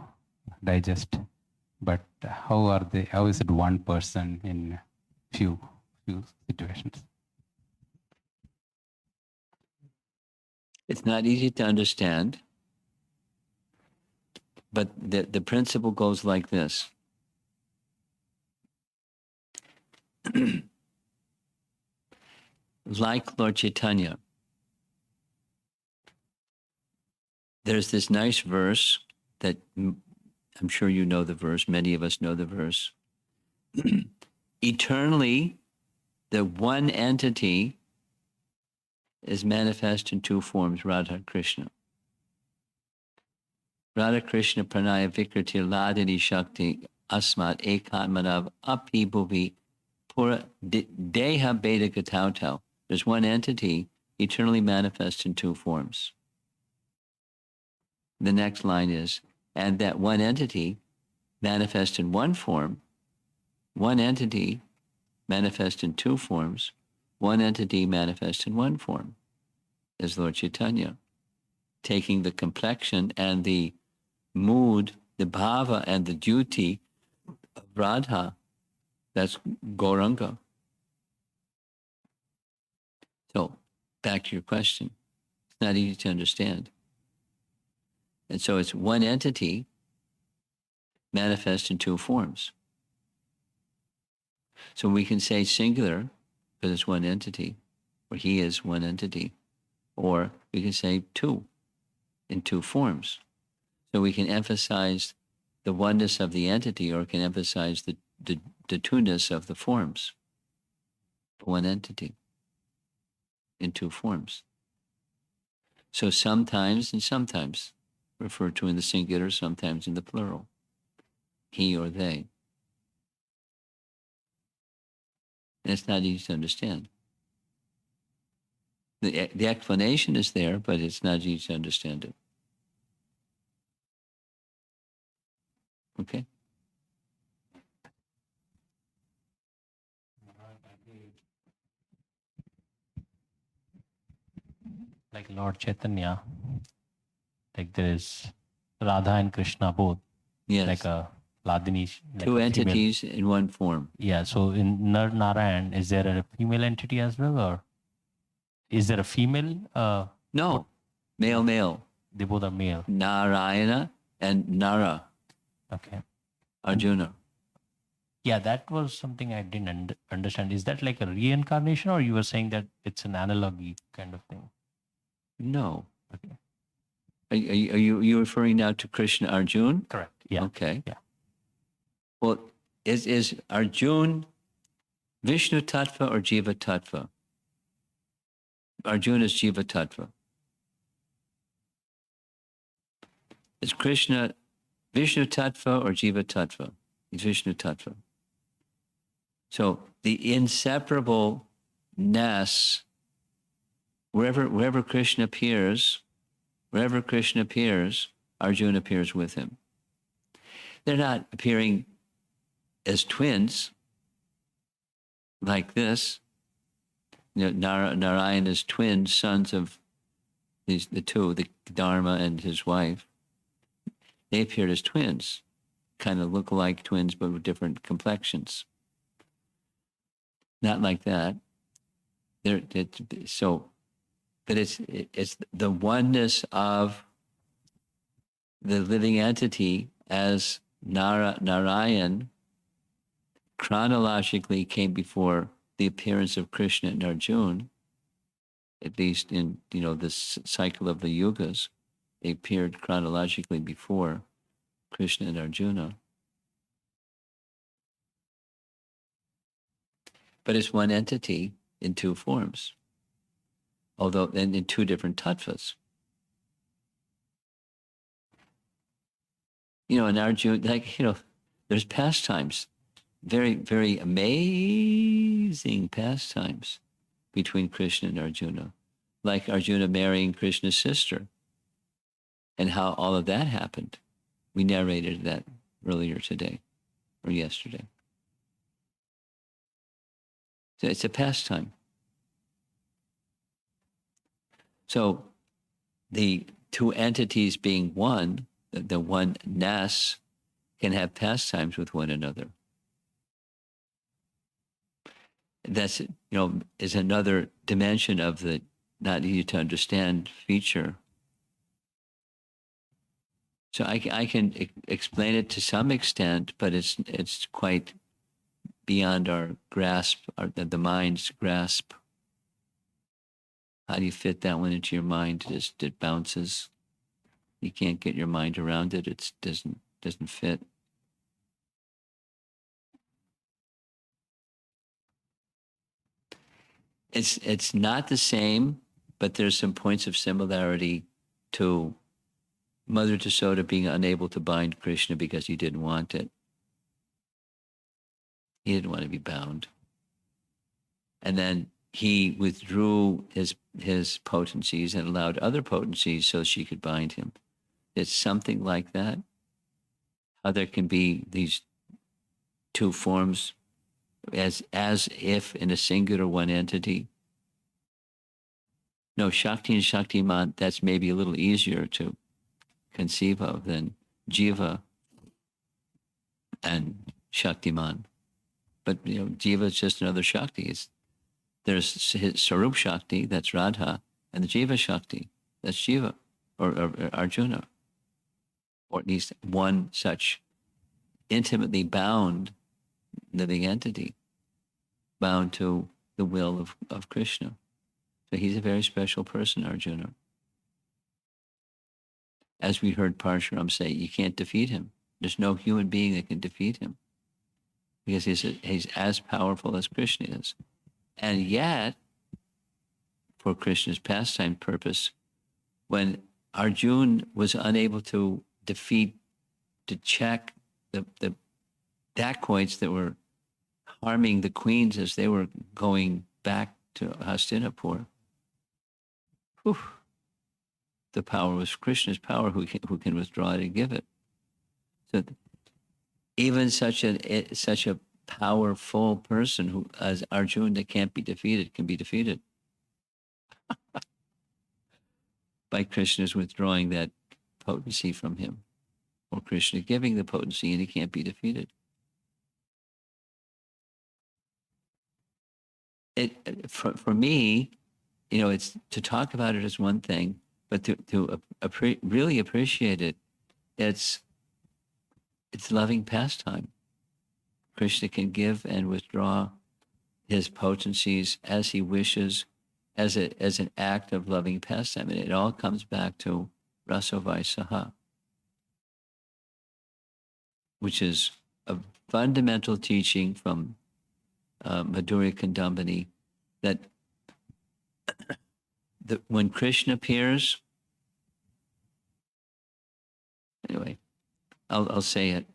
digest, but how is it one person in few situations? It's not easy to understand. But the principle goes like this. Like Lord Chaitanya, there's this nice verse that I'm sure you know the verse, many of us know the verse. Eternally, the one entity is manifest in two forms, Radha Krishna. Radha Krishna pranaya vikriti ladini shakti asmat ekatmanav api bhuvi pura deha beta gatautau. There's one entity eternally manifest in two forms. The next line is, and that one entity manifest in one form, one entity manifest in two forms, one entity manifest in one form, is Lord Chaitanya, taking the complexion and the mood, the bhava and the duty of Radha. That's Gauranga. So back to your question. It's not easy to understand. And so it's one entity manifest in two forms. So we can say singular because it's one entity, or he is one entity, or we can say two in two forms. So we can emphasize the oneness of the entity, or can emphasize the two-ness of the forms. One entity in two forms. So sometimes and sometimes referred to in the singular, sometimes in the plural. He or they. And it's not easy to understand. The explanation is there, but it's not easy to understand it. Okay? Like Lord Chaitanya, like there is Radha and Krishna both. Yes. Like a Ladini. Like two a entities female. in one form. Yeah. So in Nara Narayana, is there a female entity as well, or is there a female? No. Male, male. They both are male. Narayana and Nara. Okay. Arjuna. Yeah, that was something I didn't understand. Is that like a reincarnation, or you were saying that it's an analogy kind of thing? No. Okay. Are you referring now to Krishna Arjuna? Correct. Yeah. Okay. Yeah. Well, is Arjuna Vishnu Tattva or Jiva Tattva? Arjuna is Jiva Tattva. Is Krishna Vishnu Tattva or Jiva Tattva? He's Vishnu Tattva. So the inseparableness, wherever Krishna appears, Arjuna appears with him. They're not appearing as twins like this. You know, Narayana's twin sons of the two, the Dharma and his wife. They appeared as twins, kind of look like twins, but with different complexions. Not like that. But it's the oneness of the living entity as Narayan chronologically came before the appearance of Krishna and Arjuna, at least in this cycle of the yugas. They appeared chronologically before Krishna and Arjuna. But it's one entity in two forms, although in two different tattvas. In Arjuna, there's pastimes, very, very amazing pastimes between Krishna and Arjuna, like Arjuna marrying Krishna's sister, and how all of that happened. We narrated that earlier today or yesterday. So it's a pastime. So the two entities being one, the oneness, can have pastimes with one another. That's, is another dimension of the not easy to understand feature. So I can explain it to some extent, but it's quite beyond our grasp, the mind's grasp. How do you fit that one into your mind? It bounces. You can't get your mind around it. It doesn't fit. It's not the same, but there's some points of similarity to Mother Yasoda being unable to bind Krishna because he didn't want it. He didn't want to be bound. And then he withdrew his potencies and allowed other potencies so she could bind him. It's something like that. How there can be these two forms as if in a singular one entity. No, Shakti and Shaktiman, that's maybe a little easier to conceive of than Jiva and Shaktiman. But Jiva is just another Shakti. There's his Sarup Shakti, that's Radha, and the Jiva Shakti, that's Jiva, or Arjuna. Or at least one such intimately bound living entity, bound to the will of Krishna. So he's a very special person, Arjuna. As we heard Parshuram say, you can't defeat him. There's no human being that can defeat him because he's as powerful as Krishna is. And yet, for Krishna's pastime purpose, when Arjuna was unable to check the dacoits that were harming the queens as they were going back to Hastinapur, the power was Krishna's power who can withdraw it and give it. So even such a powerful person who, as Arjuna, that can't be defeated, can be defeated by Krishna's withdrawing that potency from him, or Krishna giving the potency, and he can't be defeated. For me, it's to talk about it as one thing, but to really appreciate it, it's loving pastime. Krishna can give and withdraw his potencies as he wishes, as an act of loving pastime, and it all comes back to Rasovaisaha, which is a fundamental teaching from Madhurya Kandambani, that when Krishna appears, anyway, I'll say it.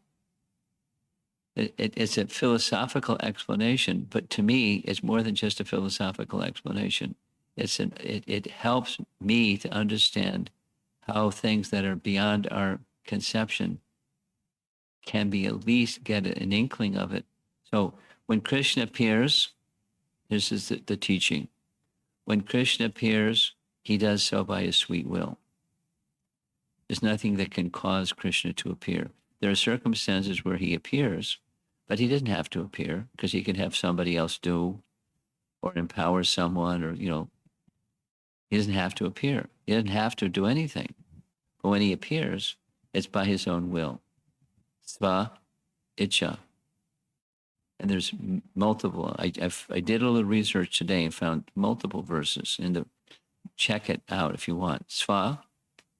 It's a philosophical explanation, but to me, it's more than just a philosophical explanation. It helps me to understand how things that are beyond our conception can be at least get an inkling of it. So when Krishna appears, this is the teaching. When Krishna appears, he does so by his sweet will. There's nothing that can cause Krishna to appear. There are circumstances where he appears, but he doesn't have to appear because he can have somebody else do, or empower someone, or, he doesn't have to appear. He doesn't have to do anything. But when he appears, it's by his own will. Sva Icha. And there's multiple. I did a little research today and found multiple verses. Check it out if you want. Sva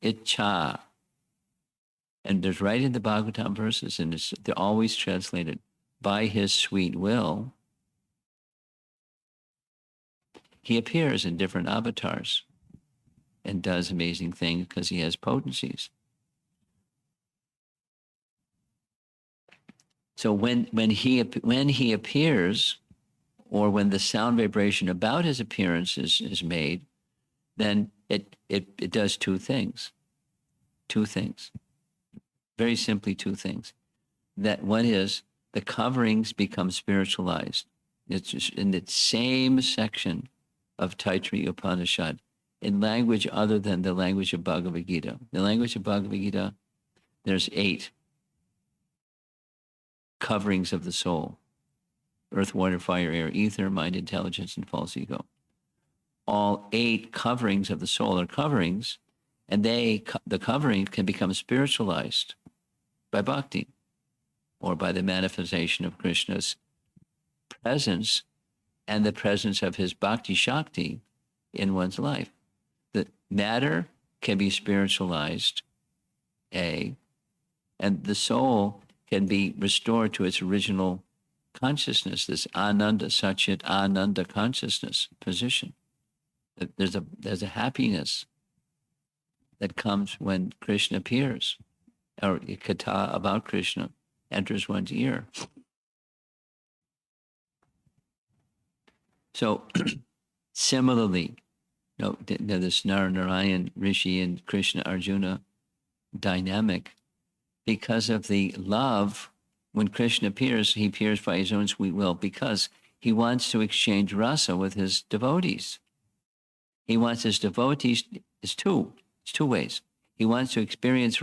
Icha. And there's right in the Bhagavatam verses, and they're always translated by his sweet will. He appears in different avatars and does amazing things because he has potencies. So when he appears, or when the sound vibration about his appearance is made, then it does two things. Two things. Very simply, two things. That one is the coverings become spiritualized. It's just in the same section of Taittiriya Upanishad, in language other than the language of Bhagavad Gita. The language of Bhagavad Gita, there's 8 coverings of the soul: earth, water, fire, air, ether, mind, intelligence, and false ego. All 8 coverings of the soul are coverings, And the covering can become spiritualized by bhakti, or by the manifestation of Krishna's presence and the presence of his bhakti shakti in one's life. The matter can be spiritualized, and the soul can be restored to its original consciousness, this ananda, sachit ananda consciousness position. There's a happiness that comes when Krishna appears, or a katha about Krishna enters one's ear. So similarly, this Nara Narayana Rishi and Krishna Arjuna dynamic, because of the love, when Krishna appears, he appears by his own sweet will, because he wants to exchange rasa with his devotees. He wants his devotees, it's two ways. He wants to experience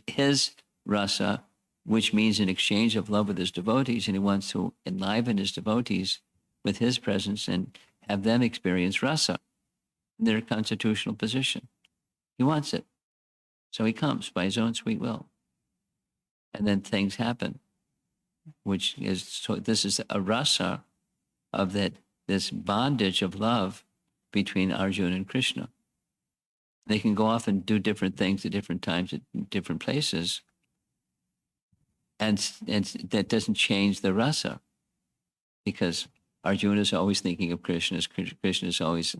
his rasa, which means an exchange of love with his devotees, and he wants to enliven his devotees with his presence and have them experience rasa in their constitutional position. He wants it. So he comes by his own sweet will. And then things happen, which is, so this is a rasa of this bondage of love between Arjuna and Krishna. They can go off and do different things at different times, at different places. And that doesn't change the rasa, because Arjuna is always thinking of Krishna, Krishna is always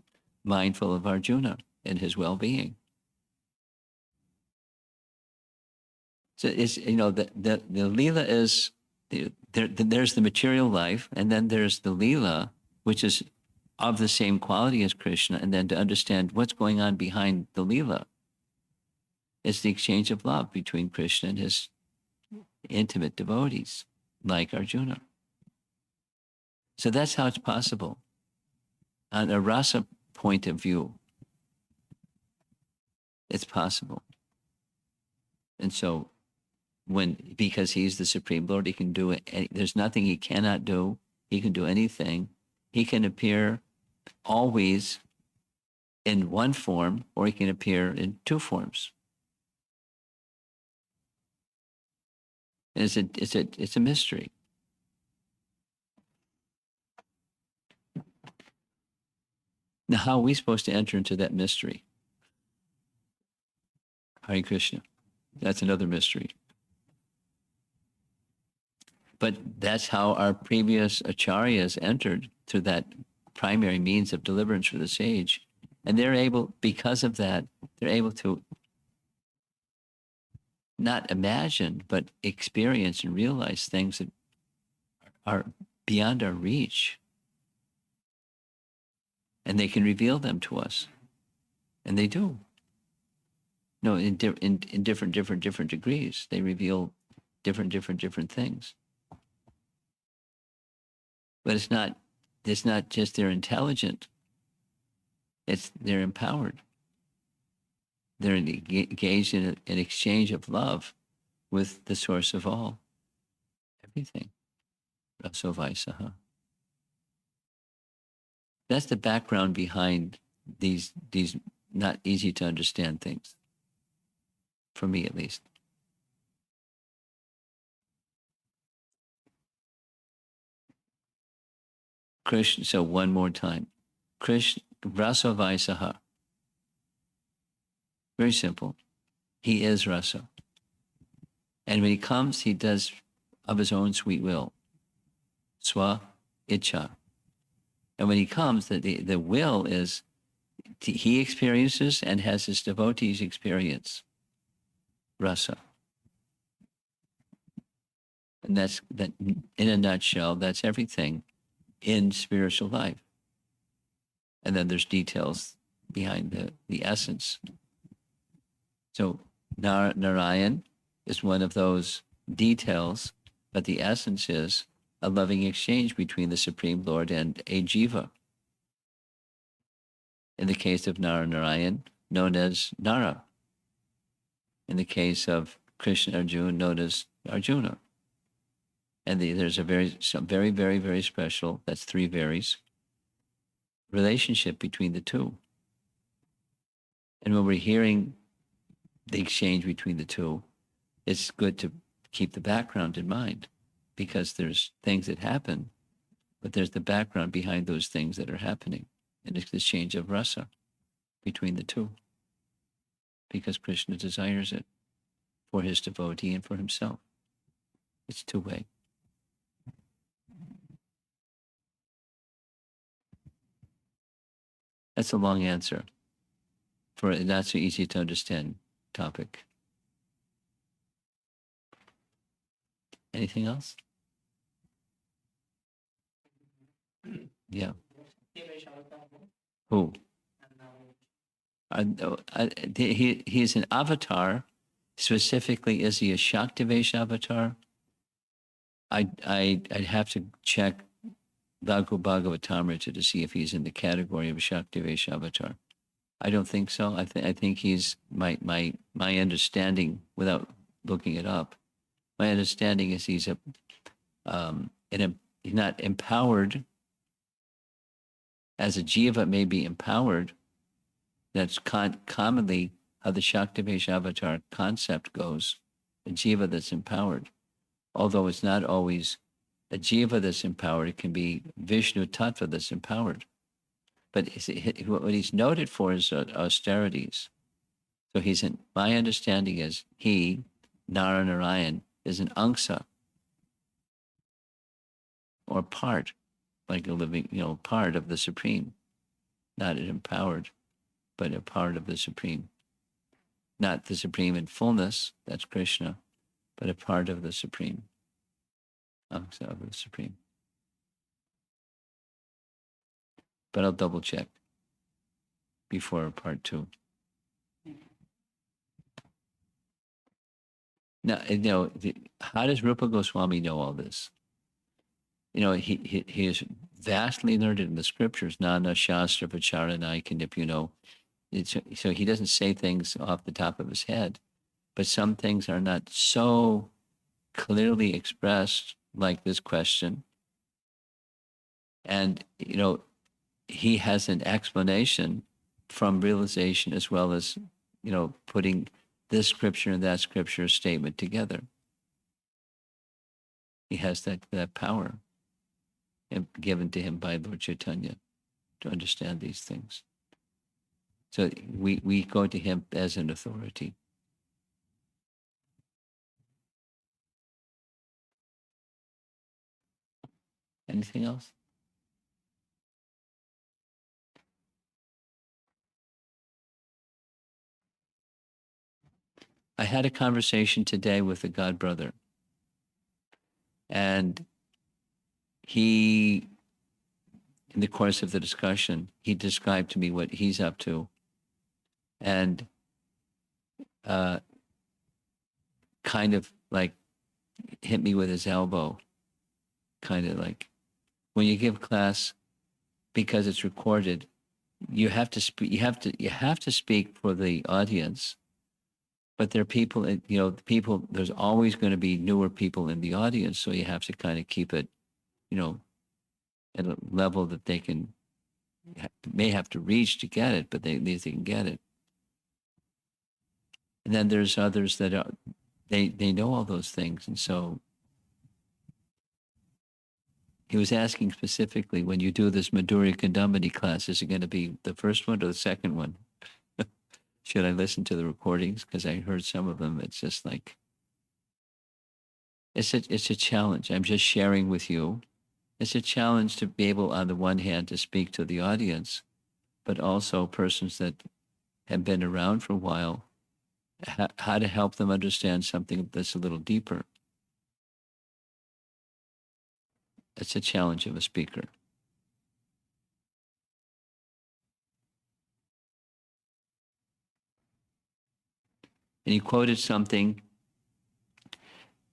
mindful of Arjuna and his well-being. So it's, the Leela is, there's the material life, and then there's the Leela, which is of the same quality as Krishna, and then to understand what's going on behind the Leela. It's the exchange of love between Krishna and his intimate devotees, like Arjuna. So that's how it's possible. On a rasa point of view, it's possible. And so, because he's the Supreme Lord, he can do it. There's nothing he cannot do. He can do anything. He can appear always in one form, or he can appear in two forms. And it's a mystery. Now, how are we supposed to enter into that mystery? Hare Krishna. That's another mystery. But that's how our previous acharyas entered, through that primary means of deliverance for the sage. And they're able, because of that, they're able to not imagine, but experience and realize things that are beyond our reach. And they can reveal them to us. And they do. No, in different degrees. They reveal different things. But it's not just they're intelligent. It's they're empowered. They're engaged in an exchange of love with the source of all, everything. Rasovaisaha. That's the background behind these not easy to understand things, for me at least. Krishna, so one more time. Krishna, Rasovaisaha. Very simple. He is rasa. And when he comes, he does of his own sweet will. Swa Icha. And when he comes, the will is, he experiences and has his devotees experience rasa. And that's that, in a nutshell, that's everything in spiritual life. And then there's details behind the essence. So Narayan is one of those details, but the essence is a loving exchange between the Supreme Lord and a jiva. In the case of Nara Narayan, known as Nara. In the case of Krishna Arjuna, known as Arjuna. And there's some very, very, very special, that's three varies, relationship between the two. And when we're hearing the exchange between the two, it's good to keep the background in mind, because there's things that happen, but there's the background behind those things that are happening, and it's the exchange of rasa between the two, because Krishna desires it for his devotee and for himself. It's two-way. That's a long answer for a not so easy to understand topic. Anything else? Yeah. Who? He's an avatar. Specifically, is he a Shaktivesh avatar? I'd have to check Bhagavad Bhagavatamrita to see if he's in the category of a Shaktivesh avatar. I don't think so. I think he's my understanding, without looking it up. My understanding is he's he's not empowered as a jiva may be empowered. That's commonly how the Shaktivesh avatar concept goes. A jiva that's empowered, although it's not always a jiva that's empowered. It can be Vishnu Tattva that's empowered. But what he's noted for is austerities. So my understanding is Nara Narayana, is an angsa, or part, like a living, part of the Supreme. Not an empowered, but a part of the Supreme. Not the Supreme in fullness, that's Krishna, but a part of the Supreme. Angsa of the Supreme. But I'll double check before part 2. Now, how does Rupa Goswami know all this? He is vastly learned in the scriptures, Nana Shastra Vacharanai Kanippuno. So he doesn't say things off the top of his head, but some things are not so clearly expressed, like this question. And, he has an explanation from realization, as well as, putting this scripture and that scripture statement together. He has that power given to him by Lord Chaitanya to understand these things. So we go to him as an authority. Anything else? I had a conversation today with a god brother, and he, in the course of the discussion, he described to me what he's up to, and kind of like hit me with his elbow, kind of like, when you give class, because it's recorded, you have to speak. You have to speak for the audience. But there are people, there's always going to be newer people in the audience, so you have to kind of keep it, at a level that they may have to reach to get it, but at least they can get it. And then there's others that they know all those things, and so he was asking specifically, when you do this Madhurya Kandamini class, is it going to be the first one or the second one? Should I listen to the recordings? Because I heard some of them. It's just like, it's a challenge. I'm just sharing with you. It's a challenge to be able, on the one hand, to speak to the audience, but also persons that have been around for a while, how to help them understand something that's a little deeper. It's a challenge of a speaker. And he quoted something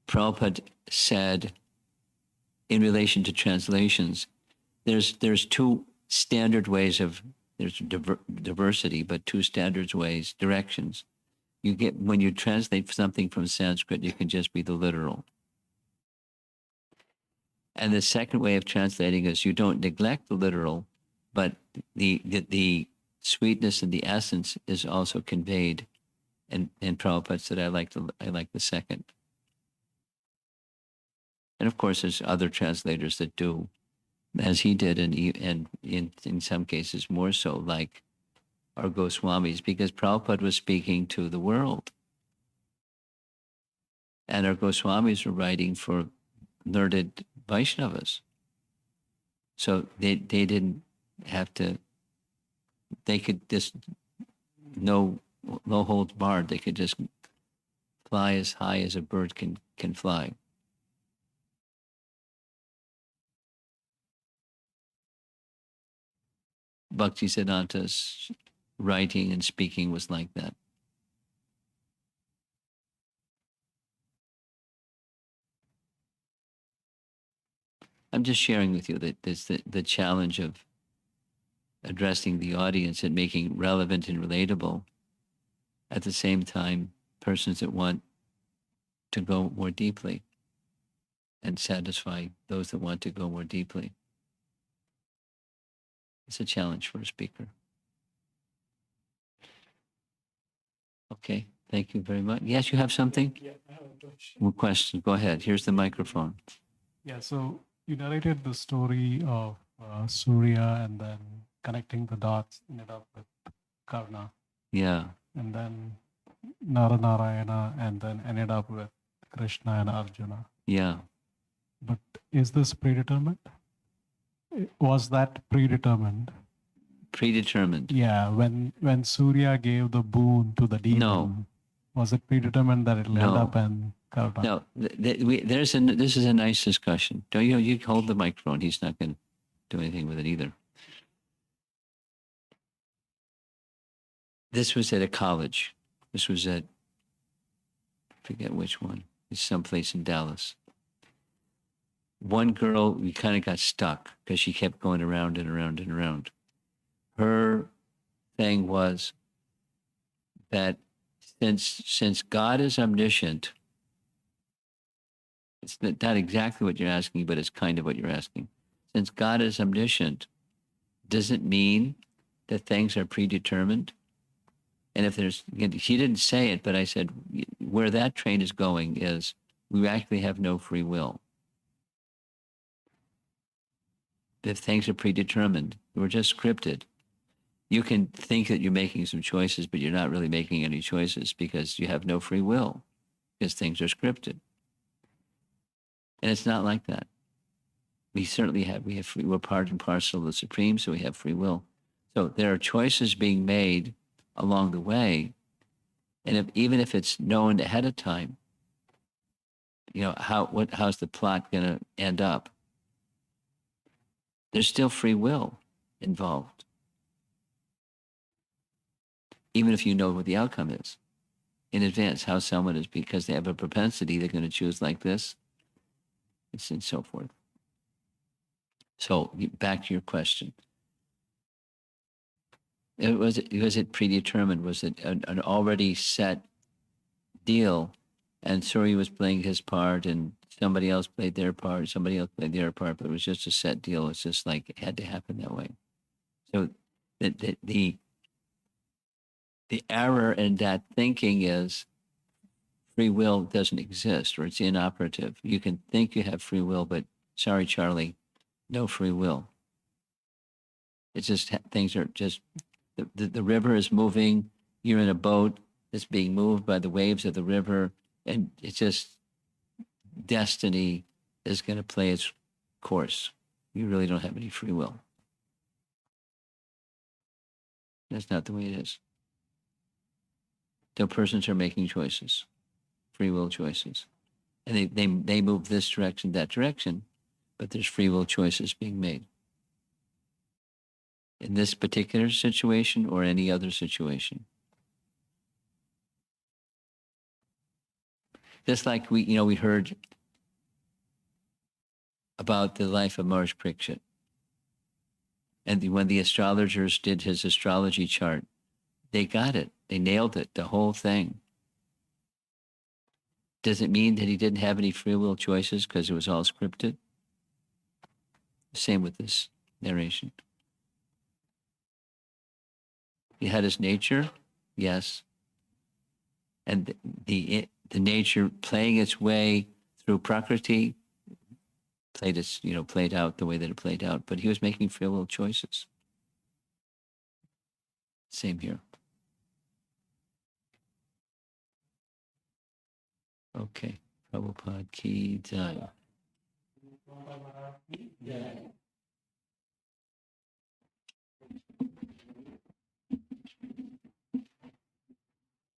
Prabhupada said in relation to translations. There's two standard ways there's diversity, but two standards ways, directions. You get, when you translate something from Sanskrit, you can just be the literal. And the second way of translating is you don't neglect the literal, but the sweetness and the essence is also conveyed And Prabhupada said, I like the second. And of course, there's other translators that do as he did, and in some cases more so, like our Goswamis, because Prabhupada was speaking to the world. And our Goswamis were writing for learned Vaishnavas. So they didn't have to, they could just, no holds barred, they could just fly as high as a bird can fly. Bhaktisiddhanta's writing and speaking was like that. I'm just sharing with you that there's the challenge of addressing the audience and making relevant and relatable. At the same time, persons that want to go more deeply and satisfy those that want to go more deeply. It's a challenge for a speaker. Okay, thank you very much. Yes, you have something? Yeah, I have a question. One question. Go ahead. Here's the microphone. Yeah, so you narrated the story of Surya and then connecting the dots, ended up with Karna, Yeah. and then Nara Narayana, and then ended up with Krishna and Arjuna. Yeah. But is this predetermined? Was that predetermined? Predetermined. Yeah, when Surya gave the boon to the demon, No. was it predetermined that it'll end No. up in Karna? No, this is a nice discussion. Don't you hold the microphone. He's not going to do anything with it either. This was at a college. This was at, I forget which one. It's someplace in Dallas. One girl, we kind of got stuck because she kept going around and around and around. Her thing was that since God is omniscient, it's not exactly what you're asking, but it's kind of what you're asking. Since God is omniscient, does it mean that things are predetermined? And if there's, she didn't say it, but I said, where that train is going is we actually have no free will. If things are predetermined, we're just scripted. You can think that you're making some choices, but you're not really making any choices because you have no free will, because things are scripted. And it's not like that. We certainly have free, we're part and parcel of the Supreme, so we have free will. So there are choices being made along the way. And even if it's known ahead of time, how's the plot going to end up? There's still free will involved. Even if you know what the outcome is in advance, how someone is, because they have a propensity, they're going to choose like this, and so forth. So back to your question. Was it predetermined? Was it an already set deal? And Surya was playing his part, and somebody else played their part, somebody else played their part, but it was just a set deal. It's just like it had to happen that way. So the error in that thinking is free will doesn't exist, or it's inoperative. You can think you have free will, but sorry, Charlie, no free will. It's just things are just, the river is moving. You're in a boat that's being moved by the waves of the river, and it's just destiny is going to play its course. You really don't have any free will. That's not the way it is. So persons are making choices, free will choices. And they move this direction, that direction, but there's free will choices being made. In this particular situation or any other situation. Just like we heard about the life of Maharaj Parikshit. And when the astrologers did his astrology chart, they got it. They nailed it, the whole thing. Does it mean that he didn't have any free will choices because it was all scripted? Same with this narration. He had his nature, yes. and the nature playing its way through Prakriti played out the way that it played out. But he was making free will choices. Same here. Okay. Prabhupada ki jai.